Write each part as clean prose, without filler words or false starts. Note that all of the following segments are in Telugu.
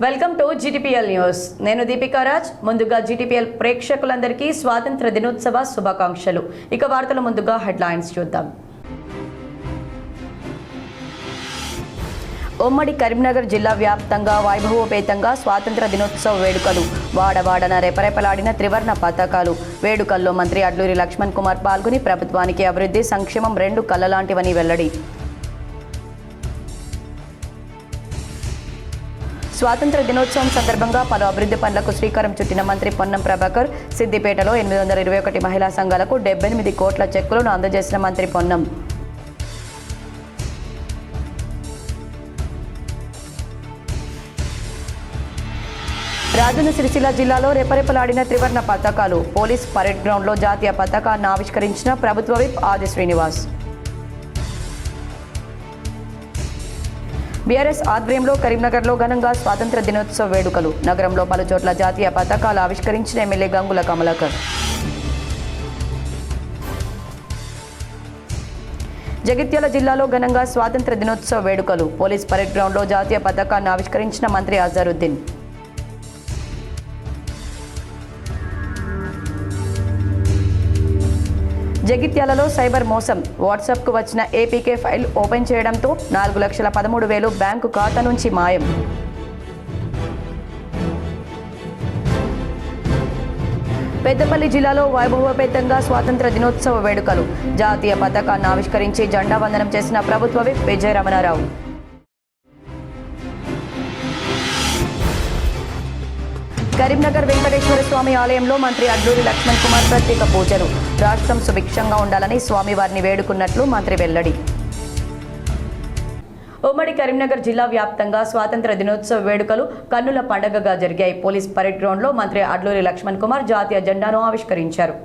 Welcome to GTPL news. నేను దీపికా రాజ్. ముందుగా జీటీపీఎల్ ప్రేక్షకులందరికీ స్వాతంత్ర దినోత్సవ శుభాకాంక్షలు. ఇక వార్తల ముందుగా హెడ్లైన్స్ చూద్దాం. ఉమ్మడి కరీంనగర్ జిల్లా వ్యాప్తంగా వైభవోపేతంగా స్వాతంత్ర దినోత్సవ వేడుకలు. వాడవాడన రెపరెపలాడిన త్రివర్ణ పతాకాలు. వేడుకల్లో మంత్రి అడ్లూరి లక్ష్మణ్ కుమార్ పాల్గొని ప్రభుత్వానికి అభివృద్ధి సంక్షేమం రెండు కళ్ళలాంటివని వెల్లడి. స్వాతంత్ర దినోత్సవం సందర్భంగా పలు అభివృద్ధి పనులకు శ్రీకారం చుట్టిన మంత్రి పొన్నం ప్రభాకర్. సిద్దిపేటలో 821 మహిళా సంఘాలకు 78 కోట్ల చెక్కులను అందజేసిన మంత్రి పొన్నం. రాజన్న సిరిసిల్ల జిల్లాలో రెపరెపలాడిన త్రివర్ణ పతాకాలు. పోలీస్ పరేడ్ గ్రౌండ్లో జాతీయ పతాకాన్ని ఆవిష్కరించిన ప్రభుత్వ విప్ ఆది శ్రీనివాస్. బీఆర్ఎస్ ఆధ్వర్యంలో కరీంనగర్లో ఘనంగా స్వాతంత్ర దినోత్సవ వేడుకలు. నగరంలో పలుచోట్ల జాతీయ పతాకాలు ఆవిష్కరించిన ఎమ్మెల్యే గంగుల కమలాకర్. జగిత్యాల జిల్లాలో ఘనంగా స్వాతంత్ర దినోత్సవ వేడుకలు. పోలీస్ పరేడ్ గ్రౌండ్లో జాతీయ పతాకాన్ని ఆవిష్కరించిన మంత్రి అజరుద్దీన్. జగిత్యాలలో సైబర్ మోసం. వాట్సాప్కు వచ్చిన ఏపీకే ఫైల్ ఓపెన్ చేయడంతో 4,13,000 బ్యాంకు ఖాతా నుంచి మాయం. పెద్దపల్లి జిల్లాలో వైభవోపేతంగా స్వాతంత్ర దినోత్సవ వేడుకలు. జాతీయ పతాకాన్ని ఆవిష్కరించి జెండా వందనం చేసిన ప్రభుత్వ విప్ విజయ రమణారావు. కరీంనగర్ వెంకటేశ్వర స్వామి ఆలయంలో మంత్రి అడ్లూరి లక్ష్మణ్ కుమార్ ప్రత్యేక పూజలు. రాష్ట్రం సుభిక్షంగా ఉండాలని స్వామివారిని వేడుకున్నట్లు మంత్రి వెల్లడి. ఉమ్మడి కరీంనగర్ జిల్లా వ్యాప్తంగా స్వాతంత్ర దినోత్సవ వేడుకలు కన్నుల పండగగా జరిగాయి. పోలీస్ పరేడ్ గ్రౌండ్లో మంత్రి అడ్లూరి లక్ష్మణ్ కుమార్ జాతీయ జెండాను ఆవిష్కరించారు.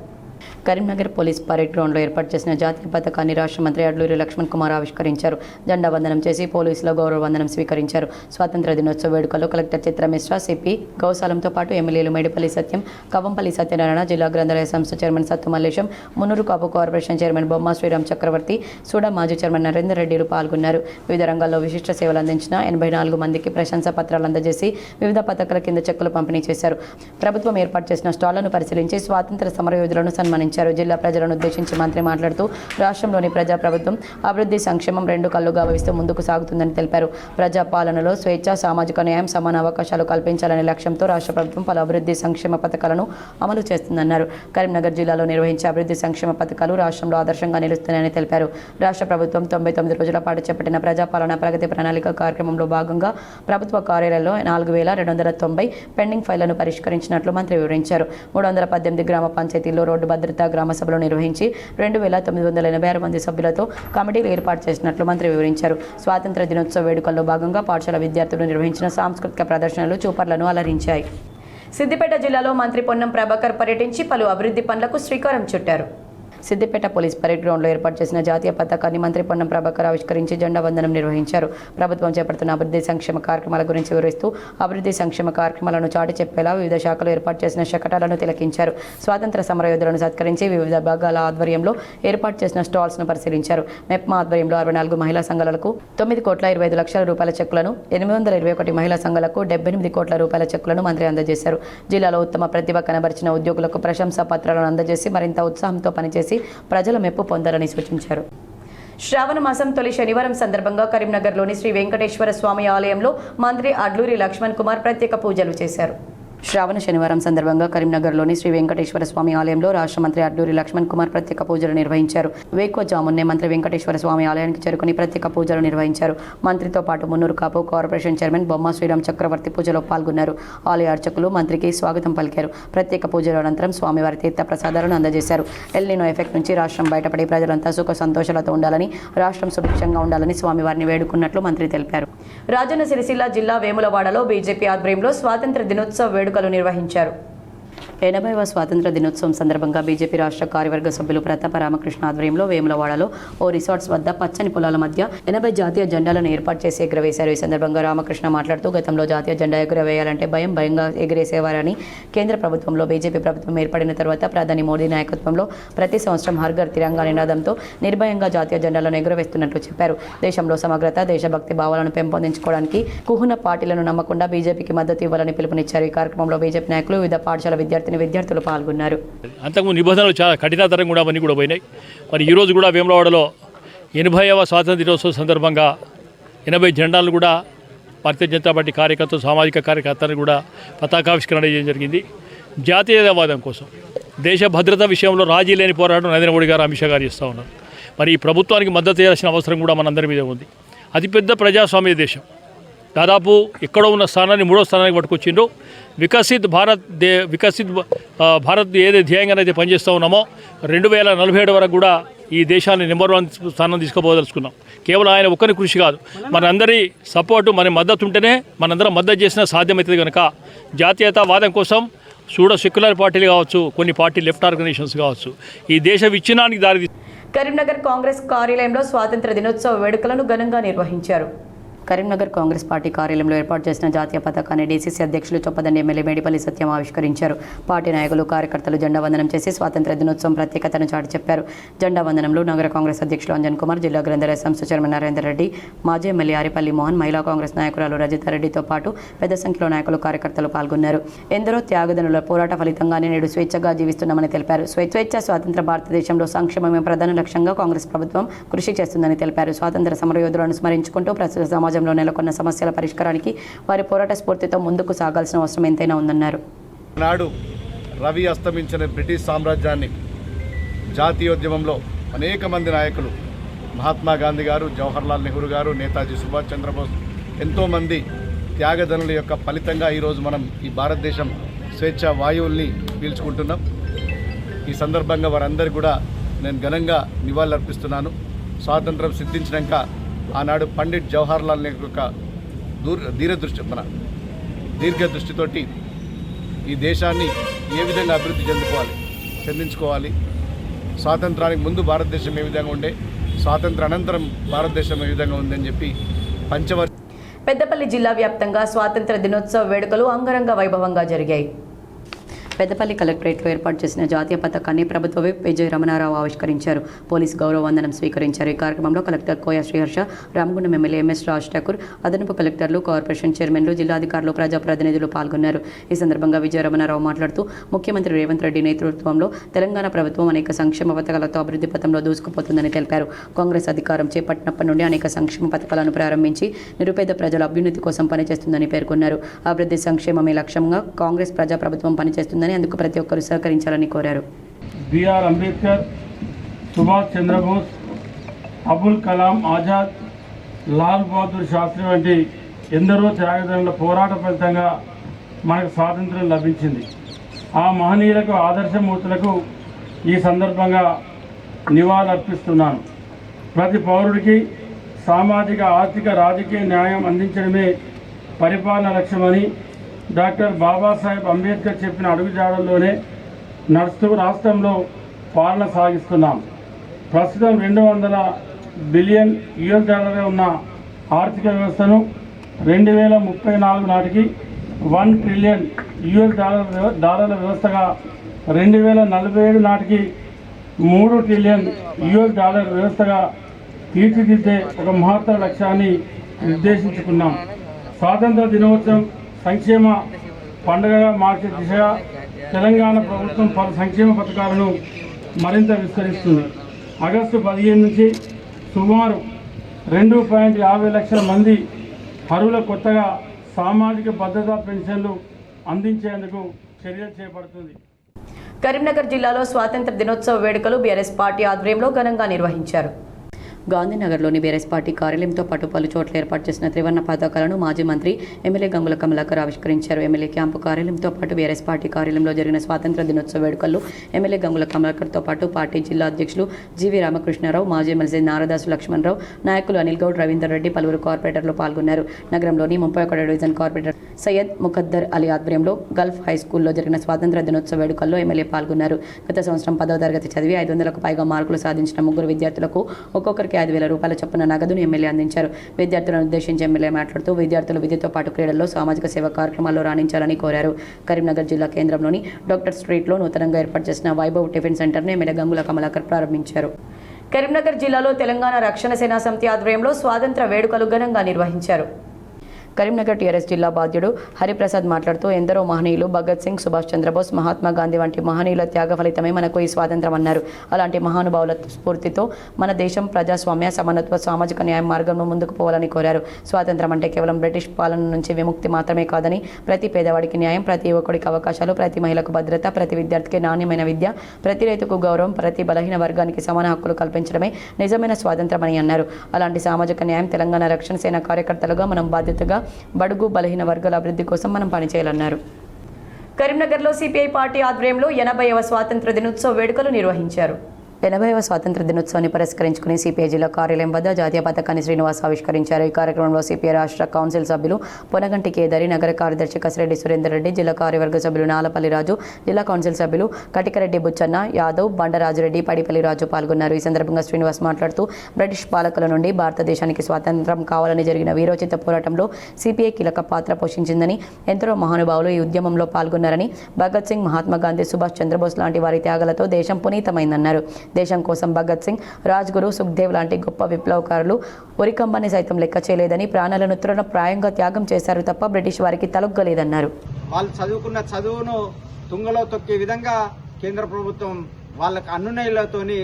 కరీంనగర్ పోలీస్ పరేడ్ గ్రౌండ్లో ఏర్పాటు చేసిన జాతీయ పతాకాన్ని రాష్ట్ర మంత్రి అడ్లూరి లక్ష్మణ్ కుమార్ ఆవిష్కరించారు. జెండా వందనం చేసి పోలీసుల గౌరవ వందనం స్వీకరించారు. స్వాతంత్ర దినోత్సవ వేడుకల్లో కలెక్టర్ చిత్ర మిశ్రా, సిపి గౌశాలంతో పాటు ఎమ్మెల్యేలు మేడిపల్లి సత్యం, కవంపల్లి సత్యనారాయణ, జిల్లా గ్రంథాలయ సంస్థ చైర్మన్ సత్తు మల్లేశం, మున్నూరు కాపు కార్పొరేషన్ చైర్మన్ బొమ్మ శ్రీరామ్ చక్రవర్తి, సూడా మాజీ చైర్మన్ నరేందర్ రెడ్డిలు పాల్గొన్నారు. వివిధ రంగాల్లో విశిష్ట సేవలు అందించిన 84 మందికి ప్రశంసా పత్రాలు అందజేసి వివిధ పథకాల కింద చెక్కులు పంపిణీ చేశారు. ప్రభుత్వం ఏర్పాటు చేసిన స్టాళ్లను పరిశీలించి స్వాతంత్ర సమరయోధులను సన్మానించారు. జిల్లా ప్రజలను ఉద్దేశించి మంత్రి మాట్లాడుతూ రాష్ట్రంలోని ప్రజాప్రభుత్వం అభివృద్ధి సంక్షేమం రెండు కళ్ళుగా భావిస్తూ ముందుకు సాగుతుందని తెలిపారు. ప్రజా పాలనలో స్వేచ్ఛ, సామాజిక న్యాయం, సమాన అవకాశాలు కల్పించాలనే లక్ష్యంతో రాష్ట్ర ప్రభుత్వం పలు అభివృద్ధి సంక్షేమ పథకాలను అమలు చేస్తుందన్నారు. కరీంనగర్ జిల్లాలో నిర్వహించే అభివృద్ధి సంక్షేమ పథకాలు రాష్ట్రంలో ఆదర్శంగా నిలుస్తున్నాయని తెలిపారు. రాష్ట్ర ప్రభుత్వం 99 రోజుల పాటు చేపట్టిన ప్రజాపాలన ప్రగతి ప్రణాళిక కార్యక్రమంలో భాగంగా ప్రభుత్వ కార్యాలయాల్లో 4,290 పెండింగ్ ఫైళ్లను పరిష్కరించినట్లు మంత్రి వివరించారు. 318 గ్రామ పంచాయతీల్లో రోడ్డు భద్రత గ్రామ సభలు నిర్వహించి 2,986 మంది సభ్యులతో కమిటీలు ఏర్పాటు చేసినట్లు మంత్రి వివరించారు. స్వాతంత్ర దినోత్సవ వేడుకల్లో భాగంగా పాఠశాల విద్యార్థులు నిర్వహించిన సాంస్కృతిక ప్రదర్శనలు చూపర్లను అలరించాయి. సిద్దిపేట జిల్లాలో మంత్రి పొన్నం ప్రభాకర్ పర్యటించి పలు అభివృద్ధి పనులకు శ్రీకారం చుట్టారు. సిద్దిపేట పోలీస్ పరేడ్ గ్రౌండ్లో ఏర్పాటు చేసిన జాతీయ పతాకాన్ని మంత్రి పొన్నం ప్రభాకర్ ఆవిష్కరించి జెండా వందనం నిర్వహించారు. ప్రభుత్వం చేపడుతున్న అభివృద్ధి సంక్షేమ కార్యక్రమాల గురించి వివరిస్తూ అభివృద్ధి సంక్షేమ కార్యక్రమాలను చాటి చెప్పేలా వివిధ శాఖలు ఏర్పాటు చేసిన శకటాలను తిలకించారు. స్వాతంత్ర సమరయోధులను సత్కరించి వివిధ భాగాల ఆధ్వర్యంలో ఏర్పాటు చేసిన స్టాల్స్ను పరిశీలించారు. మెప్మా ఆధ్వర్యంలో 64 మహిళా సంఘాలకు 9,25,00,000 రూపాయల చెక్కులను, 821 మహిళా సంఘాలకు 78 కోట్ల రూపాయల చెక్కులను మంత్రి అందజేశారు. జిల్లాలో ఉత్తమ ప్రతిభ కనబరిచిన ఉద్యోగులకు ప్రశంసా పత్రాలను అందజేసి మరింత ఉత్సాహంతో పనిచేసి ప్రజల మెప్పు పొందాలని సూచించారు. శ్రావణ మాసం తొలి శనివారం సందర్భంగా కరీంనగర్లోని శ్రీ వెంకటేశ్వర స్వామి ఆలయంలో మంత్రి అడ్లూరి లక్ష్మణ్ కుమార్ ప్రత్యేక పూజలు చేశారు. శ్రావణ శనివారం సందర్భంగా కరీంనగర్లోని శ్రీ వెంకటేశ్వర స్వామి ఆలయంలో రాష్ట్ర మంత్రి అడ్లూరి లక్ష్మణ్ కుమార్ ప్రత్యేక పూజలు నిర్వహించారు. వేకువజామున్నే మంత్రి వెంకటేశ్వర స్వామి ఆలయానికి చేరుకుని ప్రత్యేక పూజలు నిర్వహించారు. మంత్రితో పాటు మున్నూరు కాపు కార్పొరేషన్ చైర్మన్ బొమ్మ శ్రీరామ్ చక్రవర్తి పూజలో పాల్గొన్నారు. ఆలయ అర్చకులు మంత్రికి స్వాగతం పలికారు. ప్రత్యేక పూజల అనంతరం స్వామివారి తీర్థ ప్రసాదాలను అందజేశారు. ఎల్నినో ఎఫెక్ట్ నుంచి రాష్ట్రం బయటపడి ప్రజలంతా సుఖ సంతోషాలతో ఉండాలని, రాష్ట్రం సుభిక్షంగా ఉండాలని స్వామివారిని వేడుకున్నట్లు మంత్రి తెలిపారు. రాజన్న సిరిసిల్ల జిల్లా వేములవాడలో బీజేపీ ఆధ్వర్యంలో స్వాతంత్ర దినోత్సవ వేడుకలు నిర్వహించారు. 80వ స్వాతంత్ర దినోత్సవం సందర్భంగా బీజేపీ రాష్ట్ర కార్యవర్గ సభ్యులు ప్రతాప రామకృష్ణ ఆధ్వర్యంలో వేములవాడలో ఓ రిసార్ట్స్ వద్ద పచ్చని పొలాల మధ్య 80 జాతీయ జెండాలను ఏర్పాటు చేసి ఎగురవేశారు. ఈ సందర్భంగా రామకృష్ణ మాట్లాడుతూ గతంలో జాతీయ జెండా ఎగురవేయాలంటే భయంగా ఎగిరేసేవారని, కేంద్ర ప్రభుత్వంలో బీజేపీ ప్రభుత్వం ఏర్పడిన తర్వాత ప్రధాని మోదీ నాయకత్వంలో ప్రతి సంవత్సరం హర్ ఘర్ తిరంగా నినాదంతో నిర్భయంగా జాతీయ జెండాలను ఎగురవేస్తున్నట్లు చెప్పారు. దేశంలో సమగ్రత, దేశభక్తి భావాలను పెంపొందించుకోవడానికి కుహున పార్టీలను నమ్మకుండా బీజేపీకి మద్దతు ఇవ్వాలని పిలుపునిచ్చారు. ఈ కార్యక్రమంలో బీజేపీ నాయకులు, వివిధ పాఠశాల విద్యార్థులు పాల్గొన్నారు. అంతకుముందు నిబంధనలు చాలా కఠినతరం కూడా అవన్నీ కూడా పోయినాయి. మరి ఈరోజు కూడా వేములవాడలో 80వ స్వాతంత్ర దినోత్సవం సందర్భంగా 80 జెండాలను కూడా భారతీయ జనతా పార్టీ కార్యకర్తలు, సామాజిక కార్యకర్తలు కూడా పతాకావిష్కరణ చేయడం జరిగింది. జాతీయవాదం కోసం, దేశ భద్రత విషయంలో రాజీ లేని పోరాటం నరేంద్ర మోడీ గారు, అమిత్ షా గారు చేస్తూ ఉన్నారు. మరి ఈ ప్రభుత్వానికి మద్దతు చేయాల్సిన అవసరం కూడా మనందరి మీద ఉంది. అతిపెద్ద ప్రజాస్వామ్య దేశం, దాదాపు ఎక్కడో ఉన్న స్థానాన్ని 3వ స్థానానికి పట్టుకొచ్చిండ్రు. వికసిత్ భారత్ ఏదైతే ధ్యేయంగానైతే పనిచేస్తూ ఉన్నామో 2047 వరకు కూడా ఈ దేశాన్ని నెంబర్ 1 స్థానం తీసుకుపోదలుచుకున్నాం. కేవలం ఆయన ఒక్కరి కృషి కాదు, మనందరి సపోర్టు, మన మద్దతు ఉంటేనే మనందరం మద్దతు చేసినా సాధ్యమవుతుంది. కనుక జాతీయతావాదం కోసం సెక్యులర్ పార్టీలు కావచ్చు, కొన్ని పార్టీ లెఫ్ట్ ఆర్గనైజేషన్స్ కావచ్చు, ఈ దేశ విచ్ఛిన్నానికి దారి. కరీంనగర్ కాంగ్రెస్ కార్యాలయంలో స్వాతంత్ర దినోత్సవ వేడుకలను ఘనంగా నిర్వహించారు. కరీంనగర్ కాంగ్రెస్ పార్టీ కార్యాలయంలో ఏర్పాటు చేసిన జాతీయ పతాకాన్ని డీసీసీ అధ్యక్షులు చొప్పదండి ఎమ్మెల్యే మేడిపల్లి సత్యం ఆవిష్కరించారు. పార్టీ నాయకులు, కార్యకర్తలు జెండా వందనం చేసి స్వాతంత్ర దినోత్సవం ప్రత్యేకతను చాటి చెప్పారు. జెండా వందనంలో నగర కాంగ్రెస్ అధ్యక్షులు అంజన్ కుమార్, జిల్లా గ్రంథాలయ సంస్థ చైర్మన్ నరేందర్ రెడ్డి, మాజీ ఎమ్మెల్యే ఆరిపల్లి మోహన్, మహిళా కాంగ్రెస్ నాయకురాలు రజితారెడ్డితో పాటు పెద్ద సంఖ్యలో నాయకులు, కార్యకర్తలు పాల్గొన్నారు. ఎందరో త్యాగదనుల పోరాట ఫలితంగానే నేడు స్వేచ్ఛగా జీవిస్తున్నామని తెలిపారు. స్వేచ్ఛ స్వాతంత్ర భారతదేశంలో సంక్షేమమే ప్రధాన లక్ష్యంగా కాంగ్రెస్ ప్రభుత్వం కృషి చేస్తుందని తెలిపారు. స్వాతంత్ర సమరయోధులను స్మరించుకుంటూ ప్రస్తుత సమాజంలో నెలకొన్న సమస్యల పరిష్కారానికి వారి పోరాట స్ఫూర్తితో ముందుకు సాగాల్సిన అవసరం ఎంతైనా ఉందన్నారు. నాడు రవి అస్తమించిన బ్రిటిష్ సామ్రాజ్యాన్ని జాతీయోద్యమంలో అనేక మంది నాయకులు, మహాత్మా గాంధీ గారు, జవహర్లాల్ నెహ్రూ గారు, నేతాజీ సుభాష్ చంద్రబోస్, ఎంతోమంది త్యాగదనుల యొక్క ఫలితంగా ఈరోజు మనం ఈ భారతదేశం స్వేచ్ఛ వాయువుల్ని పీల్చుకుంటున్నాం. ఈ సందర్భంగా వారందరికీ కూడా నేను ఘనంగా నివాళులర్పిస్తున్నాను. స్వాతంత్రం సిద్ధించినాక ఆనాడు పండిట్ జవహర్లాల్ నెహ్రూ యొక్క దీర్ఘ దృష్టితోటి ఈ దేశాన్ని ఏ విధంగా అభివృద్ధి చెందించుకోవాలి, స్వాతంత్రానికి ముందు భారతదేశం ఏ విధంగా ఉండే, స్వాతంత్ర అనంతరం భారతదేశం ఏ విధంగా ఉందని చెప్పి పెద్దపల్లి జిల్లా వ్యాప్తంగా స్వాతంత్ర దినోత్సవ వేడుకలు అంగరంగ వైభవంగా జరిగాయి. పెద్దపల్లి కలెక్టరేట్లో ఏర్పాటు చేసిన జాతీయ పతాకాన్ని ప్రభుత్వ విప్ విజయ రమణారావు ఆవిష్కరించారు. పోలీసు గౌరవ వందనం స్వీకరించారు. ఈ కార్యక్రమంలో కలెక్టర్ కోయ శ్రీహర్ష, రామగుండం ఎమ్మెల్యే ఎంఎస్ రాజ్ ఠాకూర్, అదనపు కలెక్టర్లు, కార్పొరేషన్ చైర్మన్లు, జిల్లాధికారులు, ప్రజాప్రతినిధులు పాల్గొన్నారు. ఈ సందర్భంగా విజయ రమణారావు మాట్లాడుతూ ముఖ్యమంత్రి రేవంత్ రెడ్డి నేతృత్వంలో తెలంగాణ ప్రభుత్వం అనేక సంక్షేమ పథకాలతో అభివృద్ధి పథంలో దూసుకుపోతుందని తెలిపారు. కాంగ్రెస్ అధికారం చేపట్టినప్పటి నుండి అనేక సంక్షేమ పథకాలను ప్రారంభించి నిరుపేద ప్రజల అభ్యున్నతి కోసం పనిచేస్తుందని పేర్కొన్నారు. అభివృద్ధి సంక్షేమమే లక్ష్యంగా కాంగ్రెస్ ప్రజాప్రభుత్వం పనిచేస్తుంది, అందుకు ప్రతి ఒక్కరూ సహకరించాలని కోరారు. బిఆర్ అంబేద్కర్, సుభాష్ చంద్రబోస్, అబుల్ కలాం ఆజాద్, లాల్ బహదూర్ శాస్త్రి వంటి ఎందరో త్యాగదనుల పోరాట ఫలితంగా మనకు స్వాతంత్రం లభించింది. ఆ మహనీయులకు, ఆదర్శమూర్తులకు ఈ సందర్భంగా నివాళులర్పిస్తున్నాను. ప్రతి పౌరుడికి సామాజిక, ఆర్థిక, రాజకీయ న్యాయం అందించడమే పరిపాలన లక్ష్యమని డాక్టర్ బాబాసాహెబ్ అంబేద్కర్ చెప్పిన అడుగుజాడల్లోనే నడుస్తూ రాష్ట్రంలో పాలన సాగిస్తున్నాం. ప్రస్తుతం $200 బిలియన్ ఉన్న ఆర్థిక వ్యవస్థను 2034 నాటికి $1 ట్రిలియన్ వ్యవస్థగా, 2047 నాటికి $3 ట్రిలియన్ వ్యవస్థగా తీర్చిదిద్దే ఒక మహత్తర లక్ష్యాన్ని నిర్దేశించుకున్నాం. స్వాతంత్ర దినోత్సవం సంక్షేమ పండుగగా మార్చే దిశగా తెలంగాణ ప్రభుత్వం పలు సంక్షేమ పథకాలను మరింత విస్తరిస్తుంది. ఆగస్టు 15 నుంచి సుమారు 2.50 లక్షల మంది అర్హుల కొత్తగా సామాజిక భద్రతా పెన్షన్లు అందించేందుకు చర్యలు చేపడుతుంది. కరీంనగర్ జిల్లాలో స్వాతంత్ర దినోత్సవ వేడుకలు బీఆర్ఎస్ పార్టీ ఆధ్వర్యంలో ఘనంగా నిర్వహించారు. గాంధీనగర్లోని బీఆర్ఎస్ పార్టీ కార్యాలయంతో పాటు పలు చోట్ల ఏర్పాటు చేసిన త్రివర్ణ పతాకాలను మాజీ మంత్రి ఎమ్మెల్యే గంగుల కమలాకర్ ఆవిష్కరించారు. ఎమ్మెల్యే క్యాంపు కార్యాలయంతో పాటు బీఆర్ఎస్ పార్టీ కార్యాలయంలో జరిగిన స్వాతంత్ర దినోత్సవ వేడుకల్లో ఎమ్మెల్యే గంగుల కమలాకర్తో పాటు పార్టీ జిల్లా అధ్యక్షులు జీవి రామకృష్ణారావు, మాజీ ఎమ్మెల్సీ నారదాసు లక్ష్మణరావు, నాయకులు అనిల్ గౌడ్, రవీందర్ రెడ్డి, పలువురు కార్పొరేటర్లు పాల్గొన్నారు. నగరంలోని 31వ డివిజన్ కార్పొరేటర్ సయ్యద్ ముఖద్దర్ అలీ ఆధ్వర్యంలో గల్ఫ్ హై స్కూల్లో జరిగిన స్వాతంత్ర దినోత్సవ వేడుకల్లో ఎమ్మెల్యే పాల్గొన్నారు. గత సంవత్సరం 10వ తరగతి చదివి 500లకు పైగా మార్కులు సాధించిన 3 విద్యార్థులకు ఒక్కొక్కరికి 5,000 రూపాయల చొప్పున నగదును ఎమ్మెల్యే అందించారు. విద్యార్థులను ఉద్దేశించి ఎమ్మెల్యే మాట్లాడుతూ విద్యార్థులు విద్యతో పాటు క్రీడల్లో, సామాజిక సేవా కార్యక్రమాల్లో రాణించాలని కోరారు. కరీంనగర్ జిల్లా కేంద్రంలోని డాక్టర్ స్ట్రీట్లో నూతనంగా ఏర్పాటు చేసిన వైభవ్ టిఫిన్ సెంటర్ను ఎమ్మెల్యే గంగుల కమలాకర్ ప్రారంభించారు. కరీంనగర్ జిల్లాలో తెలంగాణ రక్షణ సేనా సమితి ఆధ్వర్యంలో స్వాతంత్ర వేడుకలు ఘనంగా నిర్వహించారు. కరీంనగర్ టీఆర్ఎస్ జిల్లా బాధ్యుడు హరిప్రసాద్ మాట్లాడుతూ ఎందరో మహనీయులు భగత్ సింగ్, సుభాష్ చంద్రబోస్, మహాత్మా గాంధీ వంటి మహనీయుల త్యాగ ఫలితమే మనకు ఈ స్వాతంత్రం అన్నారు. అలాంటి మహానుభావుల స్ఫూర్తితో మన దేశం ప్రజాస్వామ్య, సమానత్వ, సామాజిక న్యాయం మార్గంలో ముందుకు పోవాలని కోరారు. స్వాతంత్రం అంటే కేవలం బ్రిటిష్ పాలన నుంచి విముక్తి మాత్రమే కాదని ప్రతి పేదవాడికి న్యాయం, ప్రతి యువకుడికి అవకాశాలు, ప్రతి మహిళకు భద్రత, ప్రతి విద్యార్థికి నాణ్యమైన విద్య, ప్రతి రైతుకు గౌరవం, ప్రతి బలహీన వర్గానికి సమాన హక్కులు కల్పించడమే నిజమైన స్వాతంత్రమని అన్నారు. అలాంటి సామాజిక న్యాయం తెలంగాణ రక్షణ సేన కార్యకర్తలుగా మనం బాధ్యతగా బడుగు బలహీన వర్గాల అభివృద్ధి కోసం మనం పనిచేయాలన్నారు. కరీంనగర్లో సిపిఐ పార్టీ ఆధ్వర్యంలో 80వ స్వాతంత్ర దినోత్సవ వేడుకలు నిర్వహించారు. 80వ స్వాతంత్ర దినోత్సవాన్ని పురస్కరించుకుని సిపిఐ జిల్లా కార్యాలయం వద్ద జాతీయ పతాకాన్ని శ్రీనివాస్ ఆవిష్కరించారు. ఈ కార్యక్రమంలో సిపిఐ రాష్ట్ర కౌన్సిల్ సభ్యులు పొనగంటి కేదారి, నగర కార్యదర్శి కసిరెడ్డి సురేందర్ రెడ్డి, జిల్లా కార్యవర్గ సభ్యులు నాలపల్లి రాజు, జిల్లా కౌన్సిల్ సభ్యులు కటికరెడ్డి బుచ్చన్న యాదవ్, బండరాజురెడ్డి, పడిపల్లి రాజు పాల్గొన్నారు. ఈ సందర్భంగా శ్రీనివాస్ మాట్లాడుతూ బ్రిటిష్ పాలకుల నుండి భారతదేశానికి స్వాతంత్రం కావాలని జరిగిన వీరోచిత పోరాటంలో సిపిఐ కీలక పాత్ర పోషించిందని, ఎందరో మహానుభావులు ఈ ఉద్యమంలో పాల్గొన్నారని, భగత్ సింగ్, మహాత్మా గాంధీ, సుభాష్ చంద్రబోస్ లాంటి వారి త్యాగాలతో దేశం పునీతమైందన్నారు. దేశం కోసం భగత్ సింగ్, రాజ్గురు, సుఖ్దేవ్ లాంటి గొప్ప విప్లవకారులు ఉరికంబాన్ని సైతం లెక్క చేయలేదని, ప్రాణాలను తృణప్రాయంగా త్యాగం చేశారు తప్ప బ్రిటిష్ వారికి తలొగ్గలేదన్నారు. వాళ్ళు చదువుకున్న చదువును తుంగలో తొక్కే విధంగా కేంద్ర ప్రభుత్వం వాళ్ళకు అనునయులతోని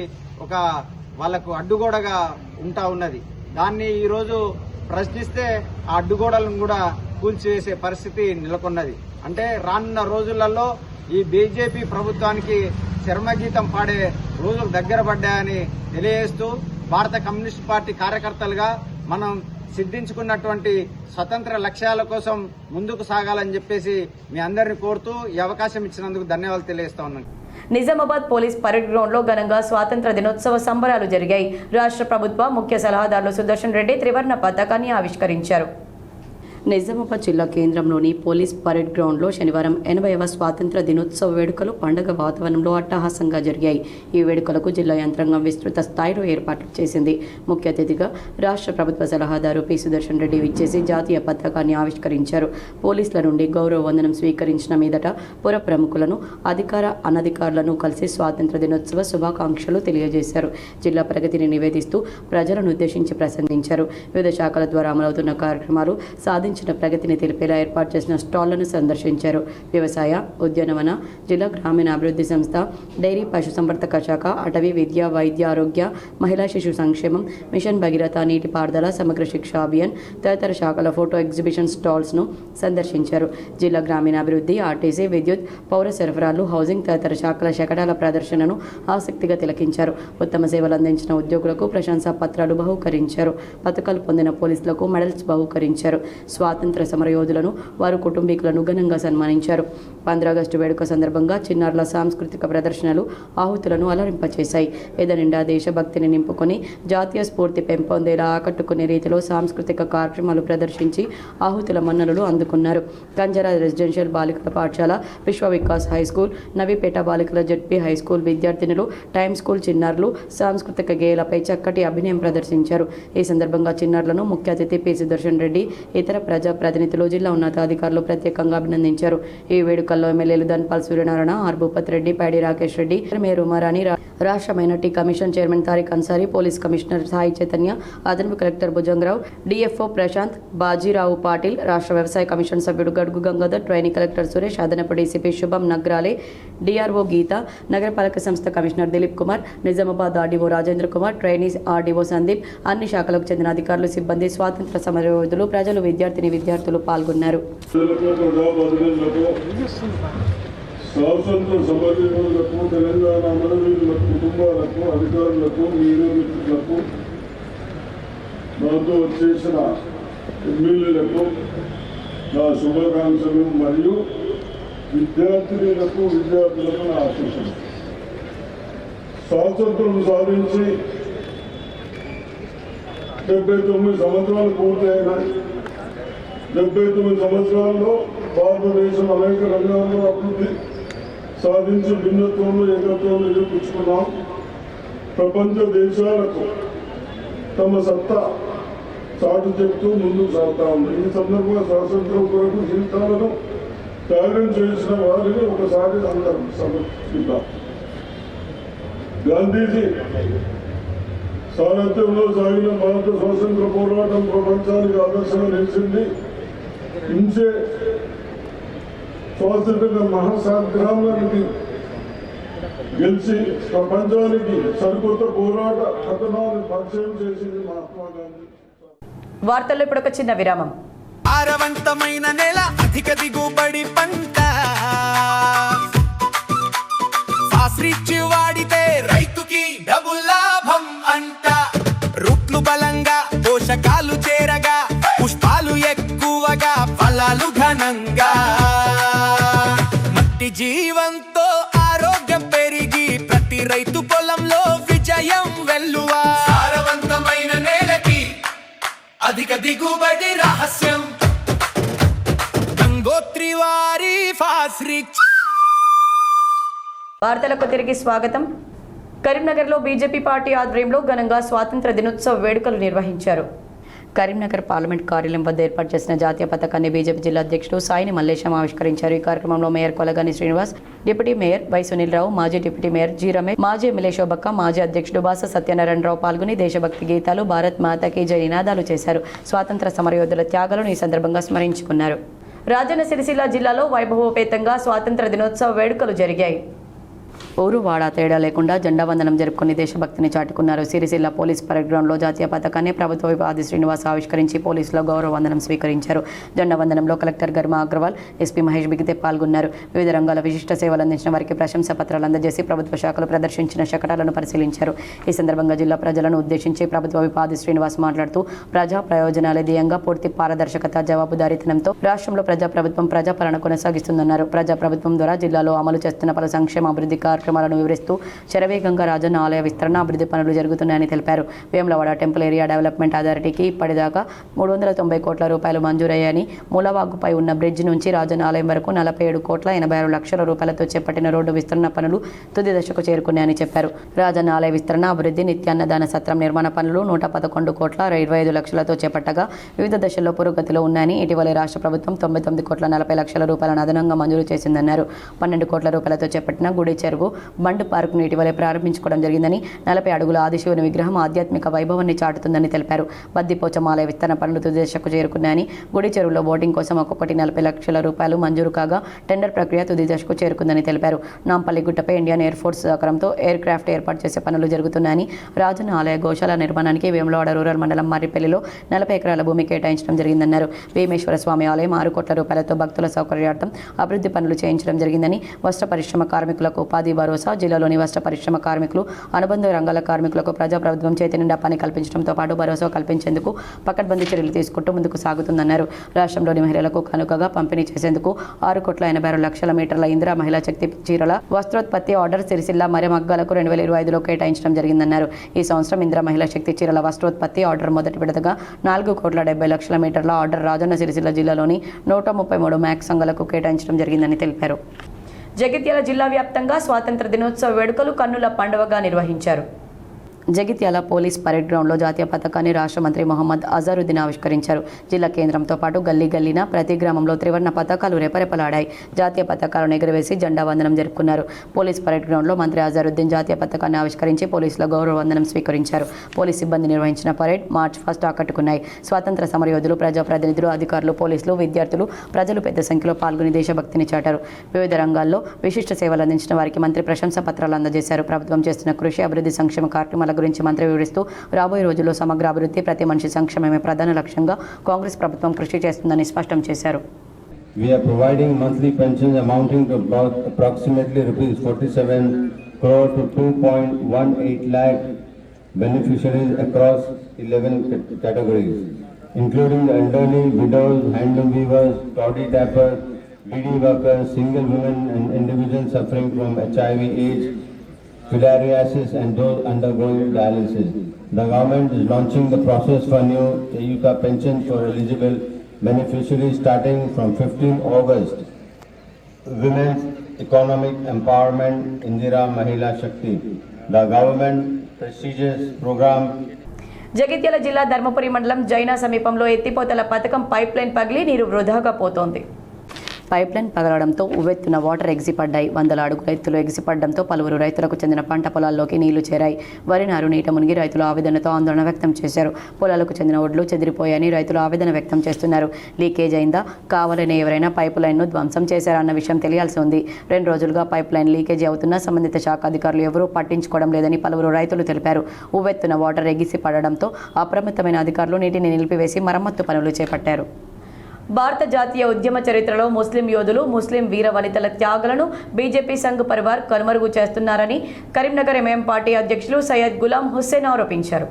వాళ్ళకు అడ్డుగోడగా ఉంటా ఉన్నది. దాన్ని ఈరోజు ప్రశ్నిస్తే ఆ అడ్డుగోడలను కూడా కూల్చివేసే పరిస్థితి నెలకొన్నది. అంటే రానున్న రోజులలో ఈ బీజేపీ ప్రభుత్వానికి చర్మగీతం పాడే రోజులు దగ్గర పడ్డాయని తెలియజేస్తూ, భారత కమ్యూనిస్ట్ పార్టీ కార్యకర్తలుగా మనం సిద్ధించుకున్నటువంటి స్వతంత్ర లక్ష్యాల కోసం ముందుకు సాగాలని చెప్పేసి మీ అందరిని కోరుతూ ఈ అవకాశం ఇచ్చినందుకు ధన్యవాదాలు తెలియజేస్తా ఉన్నాను. నిజామాబాద్ పోలీస్ పరేడ్ గ్రౌండ్లో ఘనంగా స్వాతంత్ర దినోత్సవ సంబరాలు జరిగాయి. రాష్ట్ర ప్రభుత్వ ముఖ్య సలహాదారులు సుదర్శన్ రెడ్డి త్రివర్ణ పతాకాన్ని ఆవిష్కరించారు. నిజామాబాద్ జిల్లా కేంద్రంలోని పోలీస్ పరేడ్ గ్రౌండ్లో శనివారం 80వ స్వాతంత్ర దినోత్సవ వేడుకలు పండుగ వాతావరణంలో అట్టహాసంగా జరిగాయి. ఈ వేడుకలకు జిల్లా యంత్రాంగం విస్తృత స్థాయిలో ఏర్పాట్లు చేసింది. ముఖ్య అతిథిగా రాష్ట్ర ప్రభుత్వ సలహాదారు పి సుదర్శన్ రెడ్డి విచ్చేసి జాతీయ పతాకాన్ని ఆవిష్కరించారు. పోలీసుల నుండి గౌరవ వందనం స్వీకరించిన మీదట పుర ప్రముఖులను, అధికార అనధికారులను కలిసి స్వాతంత్ర దినోత్సవ శుభాకాంక్షలు తెలియజేశారు. జిల్లా ప్రగతిని నివేదిస్తూ ప్రజలను ఉద్దేశించి ప్రసంగించారు. వివిధ శాఖల ద్వారా అమలవుతున్న కార్యక్రమాలు, సాధించిన ప్రగతిని తెలిపేలా ఏర్పాటు చేసిన స్టాళ్లను సందర్శించారు. వ్యవసాయ, ఉద్యానవన, జిల్లా గ్రామీణాభివృద్ధి సంస్థ, డైరీ పశుసంవర్ధక శాఖ, అటవీ, విద్య, వైద్య, ఆరోగ్య, మహిళా శిశు సంక్షేమం, మిషన్ భగీరథ, నీటిపారుదల, సమగ్ర శిక్ష అభియాన్ తదితర శాఖల ఫోటో ఎగ్జిబిషన్ స్టాల్స్ను సందర్శించారు. జిల్లా గ్రామీణాభివృద్ధి, ఆర్టీసీ, విద్యుత్, పౌర సరఫరాలు, హౌసింగ్ తదితర శాఖల శకటాల ప్రదర్శనను ఆసక్తిగా తిలకించారు. ఉత్తమ సేవలు అందించిన ఉద్యోగులకు ప్రశంసా పత్రాలు బహూకరించారు. పథకాలు పొందిన పోలీసులకు మెడల్స్ బహూకరించారు. స్వాతంత్ర సమరయోధులను, వారి కుటుంబీకులను ఘనంగా సన్మానించారు. 15 ఆగస్టు వేడుక సందర్భంగా చిన్నారుల సాంస్కృతిక ప్రదర్శనలు ఆహుతులను అలరింపచేశాయి. ఎదనిండా దేశభక్తిని నింపుకొని జాతీయ స్ఫూర్తి పెంపొందేలా ఆకట్టుకునే రీతిలో సాంస్కృతిక కార్యక్రమాలు ప్రదర్శించి ఆహుతుల మన్ననలు అందుకున్నారు. కంజరా రెసిడెన్షియల్ బాలికల పాఠశాల, విశ్వ వికాస్ హై స్కూల్, నవీపేట బాలికల జడ్పీ హై స్కూల్ విద్యార్థినులు, టైమ్ స్కూల్ చిన్నారులు సాంస్కృతిక గేయాలపై చక్కటి అభినయం ప్రదర్శించారు. ఈ సందర్భంగా చిన్నారులను ముఖ్య అతిథి పి సుదర్శన్ రెడ్డి, ఇతర ప్రజాప్రతినిధులు, జిల్లా ఉన్నతాధికారులు ప్రత్యేకంగా అభినందించారు. ఈ వేడుకల్లో ఎమ్మెల్యేలు ధన్పాల్ సూర్యనారాయణ, ఆర్ భూపత్ రెడ్డి, పైడి రాకేష్ రెడ్డి, మేయర్ ఉమారాణి, రాష్ట్ర minority commission chairman Tariq Ansari, police commissioner Sai Chaitanya, అదనపు కలెక్టర్ భుజంగరావు, డిఎఫ్ఓ ప్రశాంత్, బాజీరావు పాటిల్, రాష్ట్ర వ్యవసాయ కమిషన్ సభ్యుడు గడుగు గంగాధర్, ట్రైనింగ్ కలెక్టర్ సురేష్, అదనపు డీసీపీ శుభం నగ్రాలే, డిఆర్ఓ గీత, నగరపాలక సంస్థ commissioner Dilip Kumar, Nizamabad RDO Rajendra Kumar, trainees RDO Sandeep, అన్ని శాఖలకు చెందిన అధికారులు, సిబ్బంది, స్వాతంత్ర సమరయోధులు, ప్రజలు, విద్యార్థులు పాల్గొన్నారు. స్వాతంత్ర సమరయోధులకు, తెలంగాణ అమరవీరులకు, కుటుంబాలకు, అధికారులకు, మీడియా మిత్రులకు నాతో వచ్చేసిన ఎమ్మెల్యేలకు నా శుభాకాంక్షలు మరియు విద్యార్థులకు నా ఆశీస్సులు. స్వాతంత్రం సాధించి 79 సంవత్సరాలు పూర్తయినాయి. 79 సంవత్సరాల్లో భారతదేశం అనేక రంగాల్లో అభివృద్ధి సాధించి భిన్నత్వంలో ఏకత్వంలో నిరూపించుకున్నాం. ప్రపంచ దేశాలకు తమ సత్తా చాటు చెప్తూ ముందుకు సాగుతా ఉంది. ఈ సందర్భంగా స్వాతంత్రం కొరకు జీవితాలను త్యాగం చేసిన వారిని ఒకసారి సమర్పిద్దాం. గాంధీజీ సారథ్యంలో సాగిన భారత స్వాతంత్ర పోరాటం ప్రపంచానికి ఆదర్శంగా నిలిచింది. హింసే స్వాతంత్ర మహాసంగ్రామానికి గెలిచి ప్రపంచానికి సరికొత్త పోరాట కథనాన్ని పరిచయం చేసింది మహాత్మా గాంధీ. వార్తల్లో ఇప్పుడు ఒక చిన్న విరామం. సారవంతమైన నేల, అధిక దిగుబడి పంట, ఫాస్రిచ్ వాడితే రైతుకి డబుల్ లాభం అంట. రుట్లు బలంగా, పోషకాలు చేరగా, పుష్పాలు ఎక్కువగా, ఫలాలు ఘనంగా, మట్టి జీవంతో ఆరోగ్యం పెరిగి ప్రతి రైతు పొలంలో విజయం వెల్లువా. సారవంతమైన నేలకి అధిక దిగుబడి రహస్యం గంగోత్రి వారి ఫాస్రిచ్. వార్తలకు తిరిగి స్వాగతం. కరీంనగర్లో బీజేపీ పార్టీ ఆధ్వర్యంలో ఘనంగా స్వాతంత్ర దినోత్సవ వేడుకలు నిర్వహించారు. కరీంనగర్ పార్లమెంట్ కార్యాలయం వద్ద ఏర్పాటు చేసిన జాతీయ పతాకాన్ని బీజేపీ జిల్లా అధ్యక్షుడు సాయిని మల్లేశం ఆవిష్కరించారు. ఈ కార్యక్రమంలో mayor Kolagani Srinivas, deputy mayor why Sunil Rao, మాజీ డిప్యూటీ మేయర్ జి రమేష్, మాజీ ఎమ్మెల్యే శోభక్క, మాజీ అధ్యక్షుడు బాస సత్యనారాయణరావు పాల్గొని దేశభక్తి గీతాలు, భారత్ మాతాకి జై నినాదాలు చేశారు. స్వాతంత్ర సమరయోధుల త్యాగాలను ఈ సందర్భంగా స్మరించుకున్నారు. రాజన్న సిరిసిల్ల జిల్లాలో వైభవోపేతంగా స్వాతంత్ర దినోత్సవ వేడుకలు జరిగాయి. ఊరు వాడా తేడా లేకుండా జెండా వందనం జరుపుకుని దేశభక్తిని చాటుకున్నారు. సిరిసిల్ల పోలీస్ పరేడ్ గ్రౌండ్లో జాతీయ పతాకాన్ని ప్రభుత్వ విప్ ఆది శ్రీనివాస్ ఆవిష్కరించి పోలీసుల గౌరవ వందనం స్వీకరించారు. జెండా వందనంలో కలెక్టర్ గర్మా అగ్రవాల్, ఎస్పీ మహేష్ బిగితే పాల్గొన్నారు. వివిధ రంగాల విశిష్ట సేవలు అందించిన వారికి ప్రశంసా పత్రాలు అందజేసి ప్రభుత్వ శాఖలు ప్రదర్శించిన శకటాలను పరిశీలించారు. ఈ సందర్భంగా జిల్లా ప్రజలను ఉద్దేశించి ప్రభుత్వ విప్ ఆది శ్రీనివాస్ మాట్లాడుతూ ప్రజా ప్రయోజనాలే ధ్యేయంగా పూర్తి పారదర్శకత, జవాబుదారీతనంతో రాష్ట్రంలో ప్రజాప్రభుత్వం ప్రజాపాలన కొనసాగిస్తుందన్నారు. ప్రజాప్రభుత్వం ద్వారా జిల్లాలో అమలు చేస్తున్న పలు సంక్షేమ అభివృద్ధి కార్యక్రమాలను వివరిస్తూ శరవేగంగా రాజన్న ఆలయ విస్తరణ అభివృద్ధి పనులు జరుగుతున్నాయని తెలిపారు. వేములవాడ టెంపుల్ ఏరియా డెవలప్మెంట్ అథారిటీకి ఇప్పటిదాకా 390 కోట్ల రూపాయలు మంజూరయ్యాయని, మూలవాగుపై ఉన్న బ్రిడ్జ్ నుంచి రాజన్న ఆలయం వరకు 47 కోట్ల 86 లక్షల రూపాయలతో చేపట్టిన రోడ్డు విస్తరణ పనులు తుది దశకు చేరుకున్నాయని చెప్పారు. రాజన్న ఆలయ విస్తరణ అభివృద్ధి, నిత్యాన్నదాన సత్రం నిర్మాణ పనులు 111 కోట్ల 25 లక్షలతో చేపట్టగా వివిధ దశల్లో పురోగతిలో ఉన్నాయని, ఇటీవలే రాష్ట్ర ప్రభుత్వం 99 కోట్ల 40 లక్షల రూపాయలను అదనంగా మంజూరు చేసిందన్నారు. 12 కోట్ల రూపాయలతో చేపట్టిన గుడి చెరువు బండ్ పార్కును ఇటీవలే ప్రారంభించుకోవడం జరిగిందని, 40 అడుగుల ఆదిశివుని విగ్రహం ఆధ్యాత్మిక వైభవాన్ని చాటుతుందని తెలిపారు. బద్దిపోచమ్మ ఆలయ విస్తరణ పనులు తుది దశకు చేరుకున్నాయని, గుడి చెరువులో బోటింగ్ కోసం ఒక్కొక్కటి 40 లక్షల రూపాయలు మంజూరు కాగా టెండర్ ప్రక్రియ తుది దశకు చేరుకుందని తెలిపారు. నాంపల్లి గుట్టపై ఇండియన్ ఎయిర్ ఫోర్స్ సహకారంతో ఎయిర్ క్రాఫ్ట్ ఏర్పాటు చేసే పనులు జరుగుతున్నాయని, రాజన్న ఆలయ గోశాల నిర్మాణానికి వేములవాడ రూరల్ మండలం మర్రిపల్లిలో 40 ఎకరాల భూమి కేటాయించడం జరిగిందన్నారు. భీమేశ్వర స్వామి ఆలయం 6 కోట్ల రూపాయలతో భక్తుల సౌకర్యార్థం అభివృద్ధి పనులు చేయించడం జరిగిందని, వస్త్ర పరిశ్రమ కార్మికులకు ఉపాధి భరోసా, జిల్లాలోని వస్త్ర పరిశ్రమ కార్మికులు, అనుబంధ రంగాల కార్మికులకు ప్రజాప్రభుత్వం చేతి నిండా పని కల్పించడంతో పాటు భరోసా కల్పించేందుకు పకడ్బందీ చర్యలు తీసుకుంటూ ముందుకు సాగుతుందన్నారు. రాష్ట్రంలోని మహిళలకు కానుకగా పంపిణీ చేసేందుకు 6 కోట్ల 86 లక్షల మీటర్ల ఇందిరా మహిళా శక్తి చీరల వస్త్రోత్పత్తి ఆర్డర్ సిరిసిల్ల మరియు మగ్గాలకు 2025లో కేటాయించడం జరిగిందన్నారు. ఈ సంవత్సరం ఇందిరా మహిళా శక్తి చీరల వస్త్రోత్పత్తి ఆర్డర్ మొదటి విడతగా 4 కోట్ల 70 లక్షల మీటర్ల ఆర్డర్ రాజన్న సిరిసిల్ల జిల్లాలోని 133 మ్యాక్స్ సంఘాలకు కేటాయించడం జరిగిందని తెలిపారు. జగిత్యాల జిల్లా వ్యాప్తంగా స్వాతంత్ర దినోత్సవ వేడుకలు కన్నుల పండువగా నిర్వహించారు. జగిత్యాల పోలీస్ పరేడ్ గ్రౌండ్లో జాతీయ పతాకాన్ని రాష్ట్ర మంత్రి మొహమ్మద్ అజరుద్దీన్ ఆవిష్కరించారు. జిల్లా కేంద్రంతో పాటు గల్లీ గల్లీన ప్రతి గ్రామంలో త్రివర్ణ పతాకాలు రెపరెపలాడాయి. జాతీయ పతాకాలను ఎగురవేసి జెండా వందనం జరుపుకున్నారు. పోలీస్ పరేడ్ గ్రౌండ్లో మంత్రి అజరుద్దీన్ జాతీయ పతాకాన్ని ఆవిష్కరించి పోలీసుల గౌరవ వందనం స్వీకరించారు. పోలీస్ సిబ్బంది నిర్వహించిన పరేడ్ మార్చ్ ఫస్ట్ ఆకట్టుకున్నాయి. స్వాతంత్ర సమరయోధులు, ప్రజాప్రతినిధులు, అధికారులు, పోలీసులు, విద్యార్థులు, ప్రజలు పెద్ద సంఖ్యలో పాల్గొని దేశభక్తిని చాటారు. వివిధ రంగాల్లో విశిష్ట సేవలు అందించిన వారికి మంత్రి ప్రశంసా పత్రాలు అందజేశారు. ప్రభుత్వం చేస్తున్న కృషి, అభివృద్ధి, సంక్షేమ కార్యక్రమాల గురించి మంత్రి వివరిస్తూ రాబోయే రోజుల్లో సమగ్ర అభివృద్ధి, ప్రతి మనిషి సంక్షేమమే ప్రధాన లక్ష్యంగా కాంగ్రెస్ ప్రభుత్వం కృషి చేస్తుందని స్పష్టం చేశారు. We are providing monthly pensions amounting to about approximately rupees 47 crore to 2.18 lakh beneficiaries across 11 categories, including the elderly, widows, handloom weavers, toddy tappers, BD workers, single women and individuals suffering from HIV, AIDS, filariasis and those undergoing dialysis. The government is launching the process for new Yuka pension for eligible beneficiaries starting from 15 August. Women's Economic Empowerment Indira Mahila Shakti. The government prestigious program Jagtial జిల్లా ధర్మపురి మండలం జైనా సమీపంలో ఎత్తిపోతల పథకం పైప్ లైన్ పగిలి నీరు వృధాగా పోతోంది. పైప్ లైన్ పగలడంతో ఉవ్వెత్తున వాటర్ ఎగిసిపడ్డాయి. వందల అడుగుల ఎత్తులో ఎగిసిపడడంతో పలువురు రైతులకు చెందిన పంట పొలాల్లోకి నీళ్లు చేరాయి. వరి నారు నీట మునిగి రైతులు ఆవేదనతో ఆందోళన వ్యక్తం చేశారు. పొలాలకు చెందిన ఒడ్లు చెదిరిపోయాయని రైతులు ఆవేదన వ్యక్తం చేస్తున్నారు. లీకేజ్ అయిందా, కావాలని ఎవరైనా పైపు లైన్ను ధ్వంసం చేశారా అన్న విషయం తెలియాల్సి ఉంది. 2 రోజులుగా పైప్ లైన్ లీకేజీ అవుతున్నా సంబంధిత శాఖ అధికారులు ఎవరూ పట్టించుకోవడం లేదని పలువురు రైతులు తెలిపారు. ఉవ్వెత్తున వాటర్ ఎగిసి పడడంతో అప్రమత్తమైన అధికారులు నీటిని నిలిపివేసి మరమ్మత్తు పనులు చేపట్టారు. భారత జాతీయ ఉద్యమ చరిత్రలో ముస్లిం యోధులు, ముస్లిం వీర వనితల త్యాగాలను బీజేపీ సంఘ్ పరివార్ కనుమరుగు చేస్తున్నారని కరీంనగర్ ఎంఐఎం పార్టీ అధ్యక్షులు సయ్యద్ గులాం హుస్సేన్ ఆరోపించారు.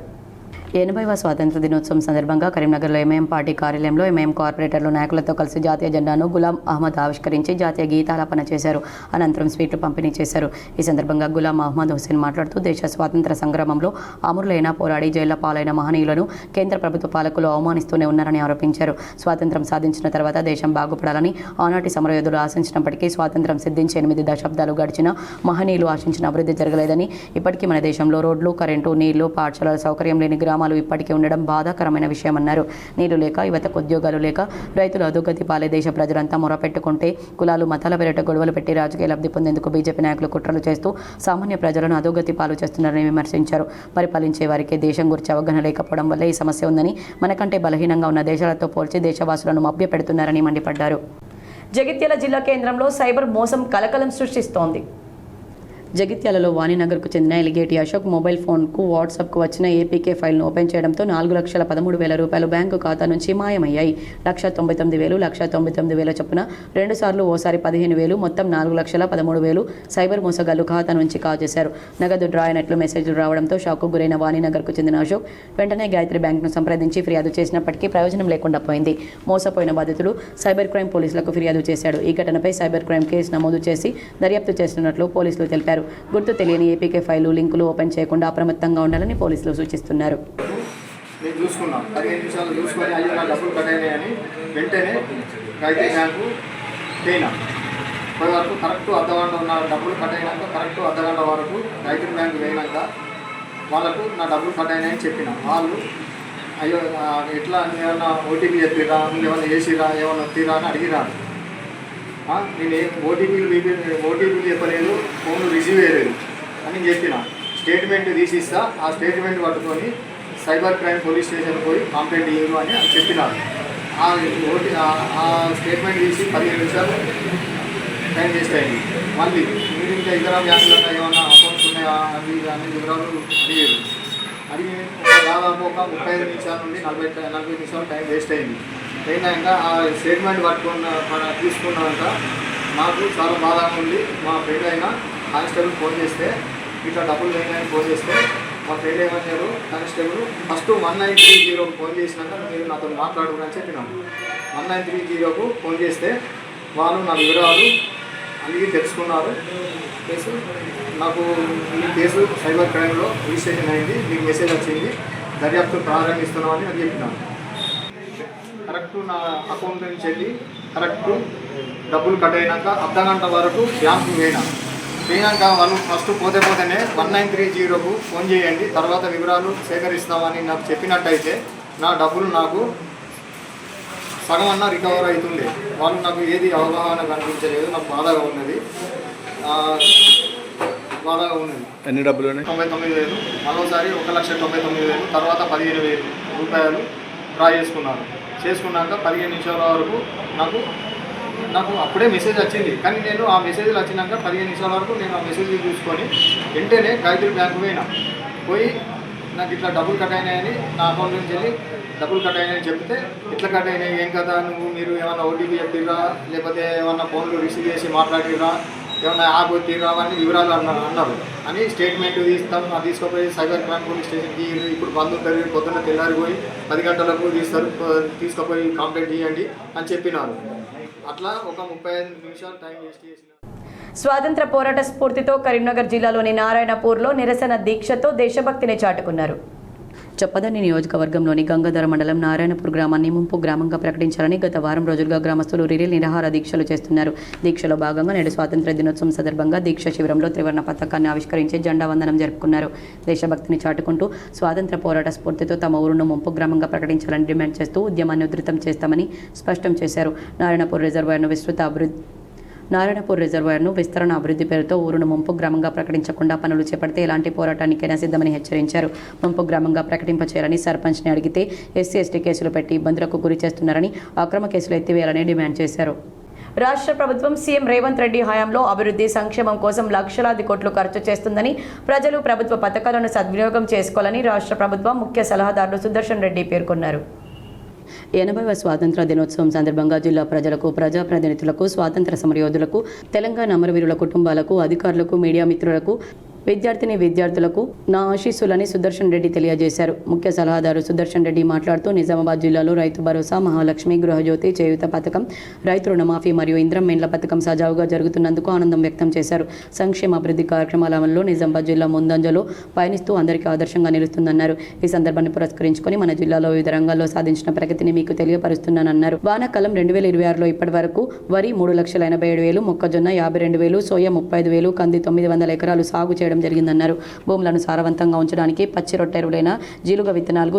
80వ స్వాతంత్ర దినోత్సవం సందర్భంగా కరీంనగర్లో ఎంఐఎం పార్టీ కార్యాలయంలో ఎంఐఎం కార్పొరేటర్లు నాయకులతో కలిసి జాతీయ జెండాను గులాం అహ్మద్ ఆవిష్కరించి జాతీయ గీతాలాపన చేశారు. అనంతరం స్వీట్లు పంపిణీ చేశారు. ఈ సందర్భంగా గులాం అహ్మద్ హుస్సేన్ మాట్లాడుతూ దేశ స్వాతంత్ర సంగ్రామంలో అమరులైన, పోరాడి జైళ్ల పాలైన మహనీయులను కేంద్ర ప్రభుత్వ పాలకులు అవమానిస్తూనే ఉన్నారని ఆరోపించారు. స్వాతంత్రం సాధించిన తర్వాత దేశం బాగుపడాలని ఆనాటి సమరయోధులు ఆశించినప్పటికీ స్వాతంత్రం సిద్ధించి 8 దశాబ్దాలు గడిచిన మహనీయులు ఆశించిన అభివృద్ధి జరగలేదని, ఇప్పటికీ మన దేశంలో రోడ్లు, కరెంటు, నీళ్లు, పాఠశాలల సౌకర్యం లేని గ్రామాలు ఇప్పటికీ ఉండడం బాధాకరమైన విషయమన్నారు. నీళ్లు లేక, యువతకు ఉద్యోగాలు లేక రైతులు అధోగతి పాలే దేశ ప్రజలంతా మొరపెట్టుకుంటే కులాలు, మతాల పేరిట గొడవలు పెట్టి రాజకీయ లబ్ధి పొందేందుకు బీజేపీ నాయకులు కుట్రలు చేస్తూ సామాన్య ప్రజలను అధోగతి పాలు చేస్తున్నారని విమర్శించారు. పరిపాలించే వారికి దేశం గురించి అవగాహన లేకపోవడం వల్ల ఈ సమస్య ఉందని, మనకంటే బలహీనంగా ఉన్న దేశాలతో పోల్చి దేశవాసులను మభ్యపెడుతున్నారని మండిపడ్డారు. జగిత్యాల జిల్లా కేంద్రంలో సైబర్ మోసం కలకలం సృష్టిస్తోంది. జగిత్యాలలో వాణినగర్కు చెందిన ఎలిగేటి అశోక్ మొబైల్ ఫోన్కు వాట్సాప్కు వచ్చిన ఏపీకే ఫైల్ను ఓపెన్ చేయడంతో 4,13,000 రూపాయలు బ్యాంకు ఖాతా నుంచి మాయమయ్యాయి. 1,99,000, 1,99,000 చొప్పున 2 సార్లు ఓసారి 15,000, మొత్తం 4,13,000 సైబర్ మోసగాళ్లు ఖాతా నుంచి కాజేశారు. నగదు డ్రా అయినట్లు మెసేజ్లు రావడంతో షాక్కు గురైన వాణినగర్కు చెందిన అశోక్ వెంటనే గాయత్రి బ్యాంకును సంప్రదించి ఫిర్యాదు చేసినప్పటికీ ప్రయోజనం లేకుండా పోయింది. మోసపోయిన బాధితులు సైబర్ క్రైమ్ పోలీసులకు ఫిర్యాదు చేశాడు. ఈ ఘటనపై సైబర్ క్రైమ్ కేసు నమోదు చేసి దర్యాప్తు చేస్తున్నట్లు పోలీసులు తెలిపారు. గుర్తు తెలియని ఏపీకే ఫైలు, లింకులు ఓపెన్ చేయకుండా అప్రమత్తంగా ఉండాలని పోలీసులు సూచిస్తున్నారు. నేను చూసుకున్నాను 15 నిమిషాలు చూసుకొని అయ్యో నా డబ్బులు కట్ అయినాయని వెంటనే గాయత్రి బ్యాంకు పోయినా. పోయే వరకు కరెక్ట్ అర్ధగంట ఉన్న డబ్బులు కట్ అయినాక కరెక్ట్ అర్ధగంట వరకు గాయత్రి బ్యాంకు పోయినాక వాళ్ళకు నా డబ్బులు కట్ అయినాయని చెప్పిన. వాళ్ళు అయ్యో ఎట్లా ఏమన్నా ఓటీపీ చెప్పిరా, ఏమన్నా వేసిరా, ఏమన్నా తీరా అని అడిగిరాను. నేను ఓటీపీలు చెప్పలేదు, ఫోన్లు రిసీవ్ చేయలేదు అని చెప్పిన. స్టేట్మెంట్ తీసిస్తా, ఆ స్టేట్మెంట్ పట్టుకొని సైబర్ క్రైమ్ పోలీస్ స్టేషన్ పోయి కంప్లైంట్ ఇవ్వరు అని చెప్పినారు. ఆ స్టేట్మెంట్ తీసి 15 నిమిషాలు టైం వేస్ట్ అయింది. మళ్ళీ మీరు ఇంకా ఇతర బ్యాంకులలో ఏమన్నా అకౌంట్స్ ఉన్నాయా అది అన్ని వివరాలు అడిగి దాదాపు ఒక 35 నిమిషాల నుండి 40 నిమిషాలు టైం వేస్ట్ అయింది. అయినాక ఆ స్టేట్మెంట్ తీసుకున్నాక నాకు చాలా బాధగా ఉంది. మా ఫ్రెండ్ అయినా కానిస్టేబుల్ ఫోన్ చేస్తే ఇట్లా డబ్బులు లేని ఫోన్ చేస్తే మా ఫ్రెండ్ ఏమన్నారు, కానిస్టేబుల్ ఫస్ట్ 1930కు ఫోన్ చేసినాక మీరు నాతో మాట్లాడుకుని అని చెప్పినాను. 1930కు ఫోన్ చేస్తే వాళ్ళు నా వివరాలు అడిగి తెలుసుకున్నారు. కేసు నాకు ఈ కేసు సైబర్ క్రైమ్లో రిజిస్ట్రేషన్ అయింది, మీకు మెసేజ్ వచ్చింది, దర్యాప్తు ప్రారంభిస్తున్నామని అని చెప్పినాను. కరెక్ట్ నా అకౌంట్ నుంచి వెళ్ళి కరెక్ట్ డబ్బులు కట్ అయినాక అర్ధగంట వరకు బ్యాంకు పోయినాక వాళ్ళు ఫస్ట్ పోతేనే 1930కు ఫోన్ చేయండి, తర్వాత వివరాలు సేకరిస్తామని నాకు చెప్పినట్టయితే నా డబ్బులు నాకు సగం అన్నా రికవర్ అవుతుండే. వాళ్ళు నాకు ఏది అవగాహన కనిపించలేదు. నాకు బాధగా ఉన్నది. ఎన్ని డబ్బులు? 99,000. మరోసారి 1,99,000, తర్వాత 15,000 రూపాయలు డ్రా చేసుకున్నాక 15 నిమిషాల వరకు నాకు అప్పుడే మెసేజ్ వచ్చింది. కానీ నేను ఆ మెసేజ్లు వచ్చినాక 15 నిమిషాల వరకు నేను ఆ మెసేజ్ చూసుకొని వెంటనే గాయత్రి బ్యాంకు పోయి నాకు ఇట్లా డబ్బులు కట్ అయినాయని నా అకౌంట్ నుంచి వెళ్ళి డబ్బులు కట్ అయినాయని చెప్తే ఇట్లా కట్ అయినాయి ఏం కదా, మీరు ఏమన్నా ఓటీపీ చెప్పిరా, లేకపోతే ఏమన్నా ఫోన్లు రిసీవ్ చేసి మాట్లాడిరా, ఏమన్నా ఆగొట్టి అవన్నీ వివరాలు అన్నారు అని స్టేట్మెంట్ తీస్తాం. అది తీసుకుపోయి సైబర్ క్రైమ్ పోలీస్ స్టేషన్కి ఇప్పుడు బంద్ ఉంటుంది, పొద్దున్న తెల్లారిపోయి 10 గంటలకు తీసుకుపోయి కంప్లైంట్ చేయండి అని చెప్పినారు. అట్లా ఒక 35 నిమిషాలు టైం వేస్ట్ చేసిన. స్వాతంత్ర పోరాట స్ఫూర్తితో కరీంనగర్ జిల్లాలోని నారాయణపూర్లో నిరసన దీక్షతో దేశభక్తిని చాటుకున్నారు. చొప్పదండి నియోజకవర్గంలోని గంగాధర మండలం నారాయణపూర్ గ్రామాన్ని ముంపు గ్రామంగా ప్రకటించాలని గత వారం రోజులుగా గ్రామస్తులు రిలే నిరాహార దీక్షలు చేస్తున్నారు. దీక్షలో భాగంగా నేడు స్వాతంత్ర దినోత్సవం సందర్భంగా దీక్ష శిబిరంలో త్రివర్ణ పతాకాన్ని ఆవిష్కరించి జెండా వందనం జరుపుకున్నారు. దేశభక్తిని చాటుకుంటూ స్వాతంత్ర పోరాట స్ఫూర్తితో తమ ఊరును ముంపు గ్రామంగా ప్రకటించాలని డిమాండ్ చేస్తూ ఉద్యమాన్ని ఉధృతం చేస్తామని స్పష్టం చేశారు. నారాయణపూర్ రిజర్వాయర్ను విస్తరణ అభివృద్ధి పేరుతో ఊరును ముంపు గ్రామంగా ప్రకటించకుండా పనులు చేపడితే ఎలాంటి పోరాటానికైనా సిద్ధమని హెచ్చరించారు. ముంపు గ్రామంగా ప్రకటింపచేయాలని సర్పంచ్ని అడిగితే ఎస్సీ/ఎస్టీ కేసులు పెట్టి ఇబ్బందులకు గురి చేస్తున్నారని, అక్రమ కేసులు ఎత్తివేయాలని డిమాండ్ చేశారు. రాష్ట్ర ప్రభుత్వం సీఎం రేవంత్ రెడ్డి హయాంలో అభివృద్ధి సంక్షేమం కోసం లక్షలాది కోట్లు ఖర్చు చేస్తుందని, ప్రజలు ప్రభుత్వ పథకాలను సద్వినియోగం చేసుకోవాలని రాష్ట్ర ప్రభుత్వం ముఖ్య సలహాదారులు సుదర్శన్ రెడ్డి పేర్కొన్నారు. 80వ స్వాతంత్ర దినోత్సవం సందర్భంగా జిల్లా ప్రజలకు, ప్రజాప్రతినిధులకు, స్వాతంత్ర సమరయోధులకు, తెలంగాణ అమరవీరుల కుటుంబాలకు, అధికారులకు, మీడియా మిత్రులకు, విద్యార్థులకు నా ఆశీస్సులని సుదర్శన్ రెడ్డి తెలియజేశారు. ముఖ్య సలహాదారు సుదర్శన్ రెడ్డి మాట్లాడుతూ నిజామాబాద్ జిల్లాలో రైతు భరోసా, మహాలక్ష్మి, గృహజ్యోతి, చేయూత పథకం, రైతు రుణమాఫీ మరియు ఇంద్రమ్మ పథకం సజావుగా జరుగుతున్నందుకు ఆనందం వ్యక్తం చేశారు. సంక్షేమ అభివృద్ధి కార్యక్రమాల అమలులో నిజామాబాద్ జిల్లా ముందంజలో పయనిస్తూ అందరికీ ఆదర్శంగా నిలుస్తుందన్నారు. ఈ సందర్భాన్ని పురస్కరించుకొని మన జిల్లాలో వివిధ రంగాల్లో సాధించిన ప్రగతిని మీకు తెలియపరుస్తున్నానన్నారు. వానాకాలం 2026లో ఇప్పటి వరకు వరి 3,87,000, మొక్కజొన్న 52,000, సోయా 35,000, కంది 900 ఎకరాలు సాగు చేయడం జరిగిందన్నారు. భూములను సారవంతంగా ఉంచడానికి పచ్చి రొట్టె ఎరువులైన జీలుగ విత్తనాలు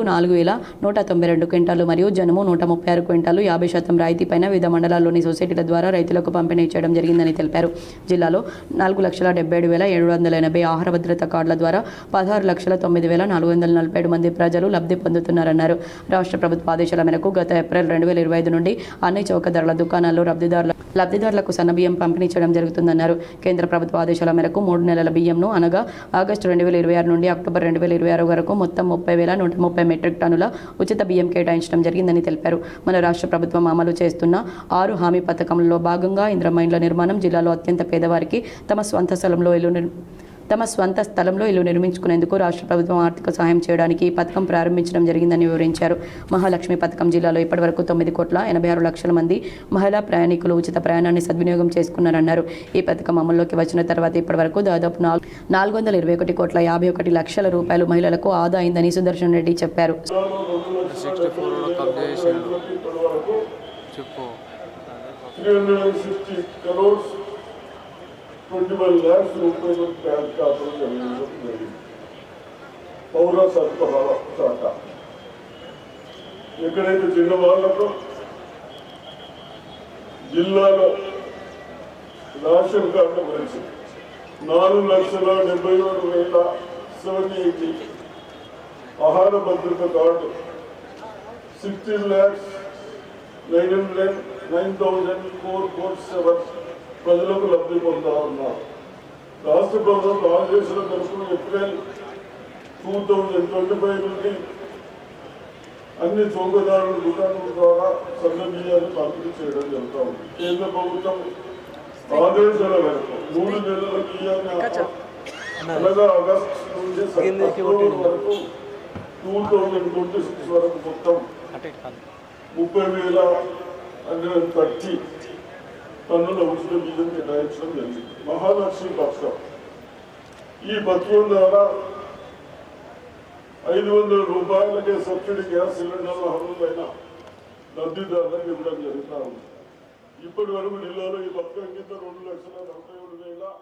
4,192 క్వింటాలు మరియు జనుము 136 క్వింటాలు 50% రాయితీపైన వివిధ మండలాల్లోని సొసైటీల ద్వారా రైతులకు పంపిణీ చేయడం జరిగిందని తెలిపారు. జిల్లాలో 4,77,780 ఆహార భద్రత కార్డుల ద్వారా 16,09,447 మంది ప్రజలు లబ్ధి పొందుతున్నారన్నారు. రాష్ట్ర ప్రభుత్వ ఆదేశాల మేరకు గత ఏప్రిల్ 2025 నుండి అన్ని చౌక ధరల దుకాణాల్లో లబ్ధిదారులకు సన్నబియ్యం పంపిణీ చేయడం జరుగుతుందన్నారు. కేంద్ర ప్రభుత్వ ఆదేశాల మేరకు 3 నెలల బియ్యంను అనగా ఆగస్టు 2026 నుండి అక్టోబర్ 2026 వరకు మొత్తం 30,130 మెట్రిక్ టన్నుల ఉచిత బియ్యం కేటాయించడం జరిగిందని తెలిపారు. మన రాష్ట్ర ప్రభుత్వం అమలు చేస్తున్న 6 హామీ పథకంలో భాగంగా ఇంద్రమ్మ ఇండ్ల నిర్మాణం జిల్లాలో అత్యంత పేదవారికి తమ స్వంత స్థలంలో ఇల్లు నిర్మించుకునేందుకు రాష్ట్ర ప్రభుత్వం ఆర్థిక సహాయం చేయడానికి ఈ పథకం ప్రారంభించడం జరిగిందని వివరించారు. మహాలక్ష్మి పథకం జిల్లాలో ఇప్పటివరకు 9,86,00,000 మంది మహిళా ప్రయాణికులు ఉచిత ప్రయాణాన్ని సద్వినియోగం చేసుకున్నారన్నారు. ఈ పథకం అమల్లోకి వచ్చిన తర్వాత ఇప్పటివరకు దాదాపు 421,51,00,000 రూపాయలు మహిళలకు ఆదా అయిందని సుదర్శన్ రెడ్డి చెప్పారు. 21 lakhs రూపాయలు బ్యాంక్ ఖాతాలో జమ జరిగింది. పౌర సరఫరాల శాఖ ఎక్కడైతే చిన్న వాళ్ళకు జిల్లాలో రేషన్ కార్డు గురించి 4,77,780 ఆహార భద్రత కార్డు 16,909,447 ప్రజలకు లబ్ధి పొందా ఉన్నారు. రాష్ట్ర ప్రభుత్వం ఆదేశాల తరఫున ఏప్రిల్ 2025 నుండి అన్ని చౌకదారుల దుకాణాల ద్వారా సన్న బియ్యాన్ని పంపిణీ చేయడం జరుగుతూ ఉంది. కేంద్ర ప్రభుత్వం ఆదేశాల మేరకు 3 నెలల బియ్యాన్ని అనగా ఆగస్టు నుండి అక్టోబర్ వరకు 2026 వరకు మొత్తం 30,130 టన్నుల ఉచిత బియ్యం కేటాయించడం జరిగింది. మహాలక్ష్మి పథకం ఈ పథకం ద్వారా 500 రూపాయలకే సబ్సిడీ గ్యాస్ సిలిండర్ల అర్హులైన లబ్ధిదారులకు ఇవ్వడం జరుగుతూ ఉంది. ఇప్పటి వరకు జిల్లాలో ఈ పథకం కింద 2,47,000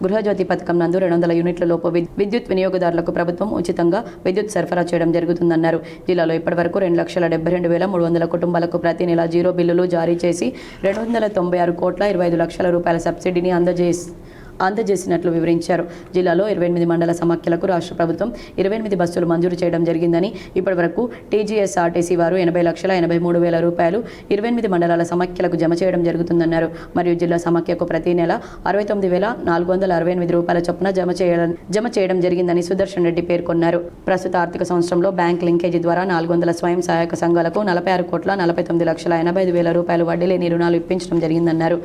గృహజ్యోతి పథకం నందు 200 యూనిట్ల లోపు విద్యుత్ వినియోగదారులకు ప్రభుత్వం ఉచితంగా విద్యుత్ సరఫరా చేయడం జరుగుతుందన్నారు. జిల్లాలో ఇప్పటివరకు 2,72,300 కుటుంబాలకు ప్రతి నెల జీరో బిల్లులు జారీ చేసి 296,25,00,000 రూపాయల సబ్సిడీని అందజేసినట్లు వివరించారు. జిల్లాలో 28 మండల సమాఖ్యలకు రాష్ట్ర ప్రభుత్వం 28 బస్సులు మంజూరు చేయడం జరిగిందని, ఇప్పటివరకు టీజీఎస్ఆర్టీసీ వారు 80,83,000 రూపాయలు 28 మండలాల సమాఖ్యలకు జమ చేయడం జరుగుతుందన్నారు. మరియు జిల్లా సమాఖ్యకు ప్రతి నెల 69,468 రూపాయల చొప్పున జమ చేయడం జరిగిందని సుదర్శన్ రెడ్డి పేర్కొన్నారు. ప్రస్తుత ఆర్థిక సంవత్సరంలో బ్యాంక్ లింకేజీ ద్వారా 400 స్వయం సహాయక సంఘాలకు 46,49,85,000 రూపాయలు వడ్డీ లేని రుణాలు ఇప్పించడం జరిగిందన్నారు.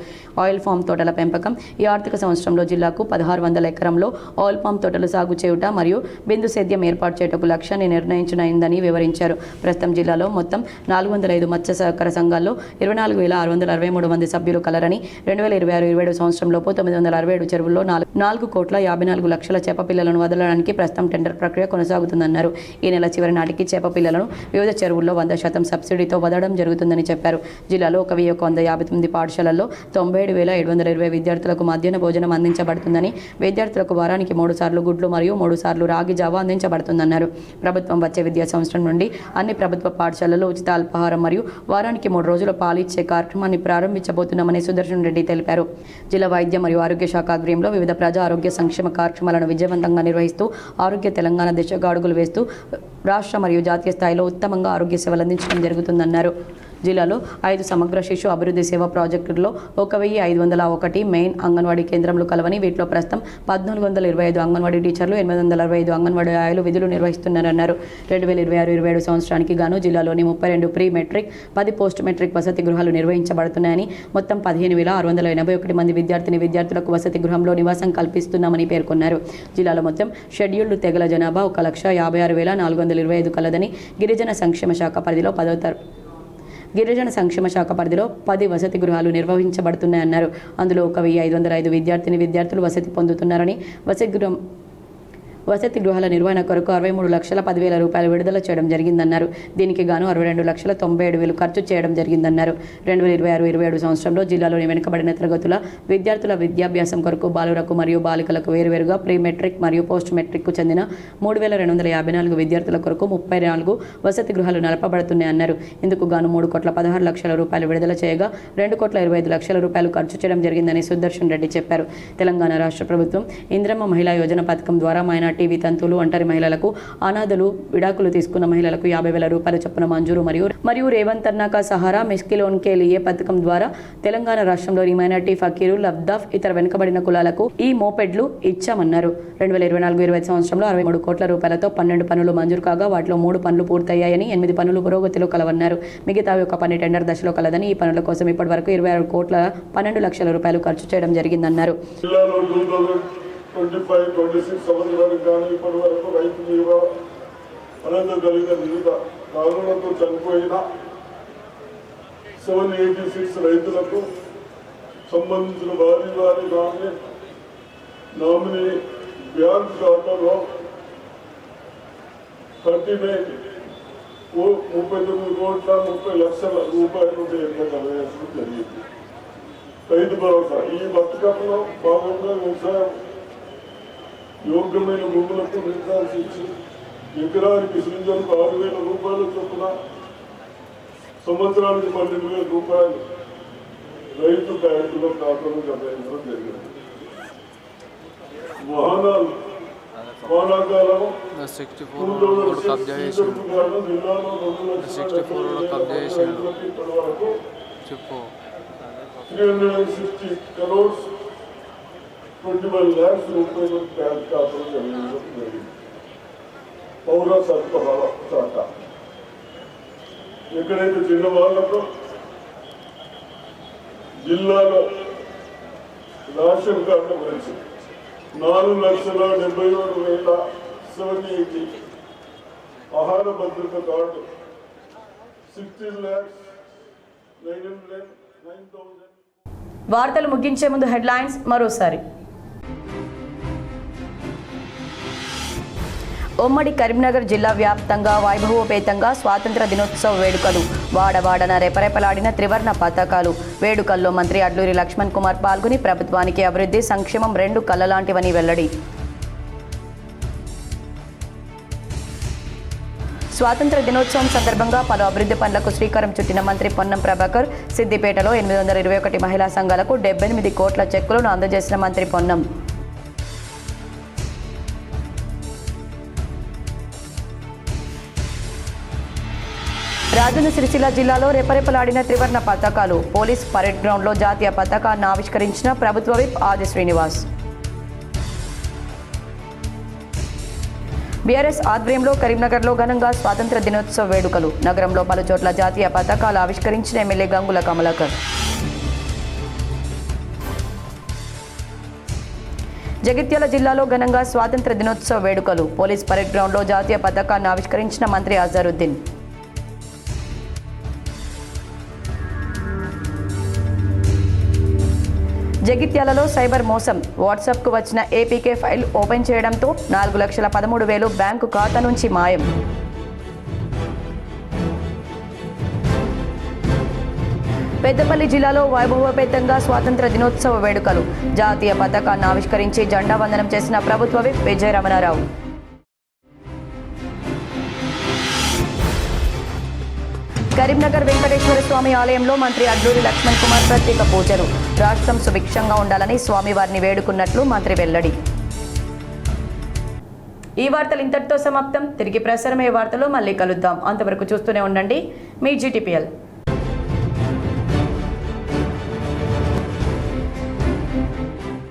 ఆయిల్ ఫామ్ తోటల పెంపకం ఈ ఆర్థిక సంవత్సరంలో జిల్లాకు 1600 ఎకరంలో ఆయిల్ పామ్ తోటలు సాగు చేయుట మరియు బిందు సేద్యం ఏర్పాటు చేయుటకు లక్ష్యాన్ని నిర్ణయించనైందని వివరించారు. ప్రస్తుతం జిల్లాలో మొత్తం 405 మత్స్య సహకార సంఘాల్లో 24,663 మంది సభ్యులు కలరని, 2026-27 సంవత్సరంలోపు 967 చెరువుల్లో 4,54,00,000 చేప పిల్లలను వదలడానికి ప్రస్తుతం టెండర్ ప్రక్రియ కొనసాగుతుందన్నారు. ఈ నెల చివరి నాటికి చేప పిల్లలను వివిధ చెరువుల్లో 100% సబ్సిడీతో వదలడం జరుగుతుందని చెప్పారు. జిల్లాలో 1,159 పాఠశాలల్లో 97,720 విద్యార్థులకు మధ్యాహ్న భోజనం అందించబడుతుందని, విద్యార్థులకు వారానికి 3 సార్లు గుడ్లు మరియు 3 సార్లు రాగి జావా అందించబడుతుందన్నారు. ప్రభుత్వం వచ్చే విద్యా సంవత్సరం నుండి అన్ని ప్రభుత్వ పాఠశాలల్లో ఉచిత అల్పాహారం మరియు వారానికి 3 రోజుల పాలు ఇచ్చే కార్యక్రమాన్ని ప్రారంభించబోతున్నామని సుదర్శన్ రెడ్డి తెలిపారు. జిల్లా వైద్య మరియు ఆరోగ్య శాఖ ఆధ్వర్యంలో వివిధ ప్రజా ఆరోగ్య సంక్షేమ కార్యక్రమాలను విజయవంతంగా నిర్వహిస్తూ ఆరోగ్య తెలంగాణ దిశగా అడుగులు వేస్తూ రాష్ట్ర మరియు జాతీయ స్థాయిలో ఉత్తమంగా ఆరోగ్య సేవలు అందించడం జరుగుతుందన్నారు. జిల్లాలో 5 సమగ్ర శిశు అభివృద్ధి సేవా ప్రాజెక్టుల్లో 1,501 మెయిన్ అంగన్వాడీ కేంద్రంలో కలవని, వీటిలో ప్రస్తుతం 1,425 అంగన్వాడీ టీచర్లు, 865 అంగన్వాడీ ఆయాలు విధులు నిర్వహిస్తున్నారన్నారు. 2026-27 సంవత్సరానికి గాను జిల్లాలోని 32 ప్రీ మెట్రిక్, 10 పోస్ట్ మెట్రిక్ వసతి గృహాలు నిర్వహించబడుతున్నాయని, మొత్తం 15,681 మంది విద్యార్థులకు వసతి గృహంలో నివాసం కల్పిస్తున్నామని పేర్కొన్నారు. జిల్లాలో మొత్తం షెడ్యూల్డ్ తెగల జనాభా 1,56,425 కలదని, గిరిజన సంక్షేమ శాఖ పరిధిలో 10 వసతి గృహాలు నిర్వహించబడుతున్నాయన్నారు. అందులో 1,505 విద్యార్థులు వసతి పొందుతున్నారని, వసతి గృహాల నిర్వహణ కొరకు 63,10,000 రూపాయలు విడుదల చేయడం జరిగిందన్నారు. దీనికి గాను 62,97,000 ఖర్చు చేయడం జరిగిందన్నారు. 2026-27 సంవత్సరంలో జిల్లాలోని వెనుకబడిన తరగతుల విద్యార్థుల విద్యాభ్యాసం కొరకు బాలురకు మరియు బాలికలకు వేరువేరుగా ప్రీ మెట్రిక్ మరియు పోస్ట్ మెట్రిక్కు చెందిన 3,254 విద్యార్థుల కొరకు 34 వసతి గృహాలు నడపబడుతున్నాయన్నారు. ఇందుకు గాను 3,16,00,000 రూపాయలు విడుదల చేయగా 2,25,00,000 రూపాయలు ఖర్చు చేయడం జరిగిందని సుదర్శన్ రెడ్డి చెప్పారు. తెలంగాణ రాష్ట్ర ప్రభుత్వం ఇంద్రమ్మ మహిళా యోజన పథకం ద్వారా మైనార్టీ వితంతువులు, ఒంటరి మహిళలకు, అనాథలు, విడాకులు తీసుకున్న మహిళలకు 50,000 రూపాయల చొప్పున మంజూరు మరియు రేవంత్ అన్నా కా సహారా మెస్కిలోన్ కే లియే పథకం ద్వారా తెలంగాణ రాష్ట్రంలోని మైనార్టీ, ఫకీరు, లబ్దాఫ్, ఇతర వెనుకబడిన కులాలకు ఈ మోపెడ్లు ఇచ్చామన్నారు. 2024-25 సంవత్సరంలో 63 కోట్ల రూపాయలతో 12 పనులు మంజూరు కాగా వాటిలో 3 పనులు పూర్తయ్యాయని, 8 పనులు పురోగతిలో కలవన్నారు. మిగతావి ఒక పని టెండర్ దశలో కలదని, ఈ పనుల కోసం ఇప్పటివరకు 26 కోట్ల 12 లక్షల రూపాయలు ఖర్చు చేయడం జరిగిందన్నారు. 25-26 సంవత్సరానికి గాను ఇప్పటి వరకు రైతు బీమా అనంతరం కలిగిన వివిధ కారణాలతో చనిపోయిన 786 రైతులకు సంబంధించిన వారి నామినీ బ్యాంక్ ఖాతాలో 39,30,30,00,000 రూపాయలు కలవేయడం జరిగింది. రైతు భరోసా ఈ పథకంలో భాగంగా వ్యవసాయం యోగ్యమైన భూములకు నిర్ధారించి ఎకరానికి సృజనకు 6,000 రూపాయల చొప్పున, సంవత్సరానికి 12,000 రూపాయలు రైతు బ్యాంకులో ఖాతాలో జమ చేయడం జరిగింది. వానాకాలం 64 జిల్లాలో 2,00,000 ఇప్పటి వరకు 360 crores 21 lakhs రూపాయలు బ్యాంక్ ఖాతాలో జమ చేయడం జరిగింది. పౌర సరఫరాల శాఖ ఎక్కడైతే చిన్న వాళ్ళకు జిల్లాలో రేషన్ కార్డుల గురించి 4,77,780 ఆహార భద్రత కార్డు 16,09,000. వార్తలు ముగించే ముందు హెడ్లైన్స్ మరోసారి. ఉమ్మడి కరీంనగర్ జిల్లా వ్యాప్తంగా వైభవోపేతంగా స్వాతంత్ర దినోత్సవ వేడుకలు. వాడవాడన రెపరెపలాడిన త్రివర్ణ పతాకాలు. వేడుకల్లో మంత్రి అడ్లూరి లక్ష్మణ్ కుమార్ పాల్గొని ప్రభుత్వానికి అభివృద్ధి, సంక్షేమం 2 కళ్ళలాంటివని వెల్లడి. స్వాతంత్ర దినోత్సవం సందర్భంగా పలు అభివృద్ధి పనులకు శ్రీకారం చుట్టిన మంత్రి పొన్నం ప్రభాకర్. సిద్దిపేటలో 821 మహిళా సంఘాలకు 78 కోట్ల చెక్కులను అందజేసిన మంత్రి పొన్నం. రాజన్న సిరిసిల్ల జిల్లాలో రెపరెపలాడిన త్రివర్ణ పతాకాలు. పోలీస్ పరేడ్ గ్రౌండ్లో జాతీయ పతాకాన్ని ఆవిష్కరించిన ప్రభుత్వ విప్ ఆది శ్రీనివాస్. బీఆర్ఎస్ ఆధ్వర్యంలో కరీంనగర్లో ఘనంగా స్వాతంత్ర దినోత్సవ వేడుకలు. నగరంలో పలుచోట్ల జాతీయ పతాకాలు ఆవిష్కరించిన ఎమ్మెల్యే గంగుల కమలాకర్. జగిత్యాల జిల్లాలో ఘనంగా స్వాతంత్ర దినోత్సవ వేడుకలు. పోలీస్ పరేడ్ గ్రౌండ్లో జాతీయ పతాకాన్ని ఆవిష్కరించిన మంత్రి అజరుద్దీన్. జగిత్యాలలో సైబర్ మోసం. వాట్సాప్కు వచ్చిన ఏపీకే ఫైల్ ఓపెన్ చేయడంతో 4,13,000 బ్యాంకు ఖాతా నుంచి మాయం. పెద్దపల్లి జిల్లాలో వైభవోపేతంగా స్వాతంత్ర దినోత్సవ వేడుకలు. జాతీయ పతాకాన్ని ఆవిష్కరించి జెండా వందనం చేసిన ప్రభుత్వ విప్ విజయ రమణారావు. కరీంనగర్ వెంకటేశ్వర స్వామి ఆలయంలో మంత్రి అడ్లూరి లక్ష్మణ్ కుమార్ ప్రత్యేక పూజలు. రాష్ట్రం సుభిక్షంగా ఉండాలని స్వామివారిని వేడుకున్నట్లు మంత్రి వెల్లడి. ఈ వార్తలు ఇంతటితో సమాప్తం. తిరిగి ప్రసారమయ్యే వార్తలో మళ్ళీ కలుద్దాం. అంతవరకు చూస్తూనే ఉండండి మీ GTPL.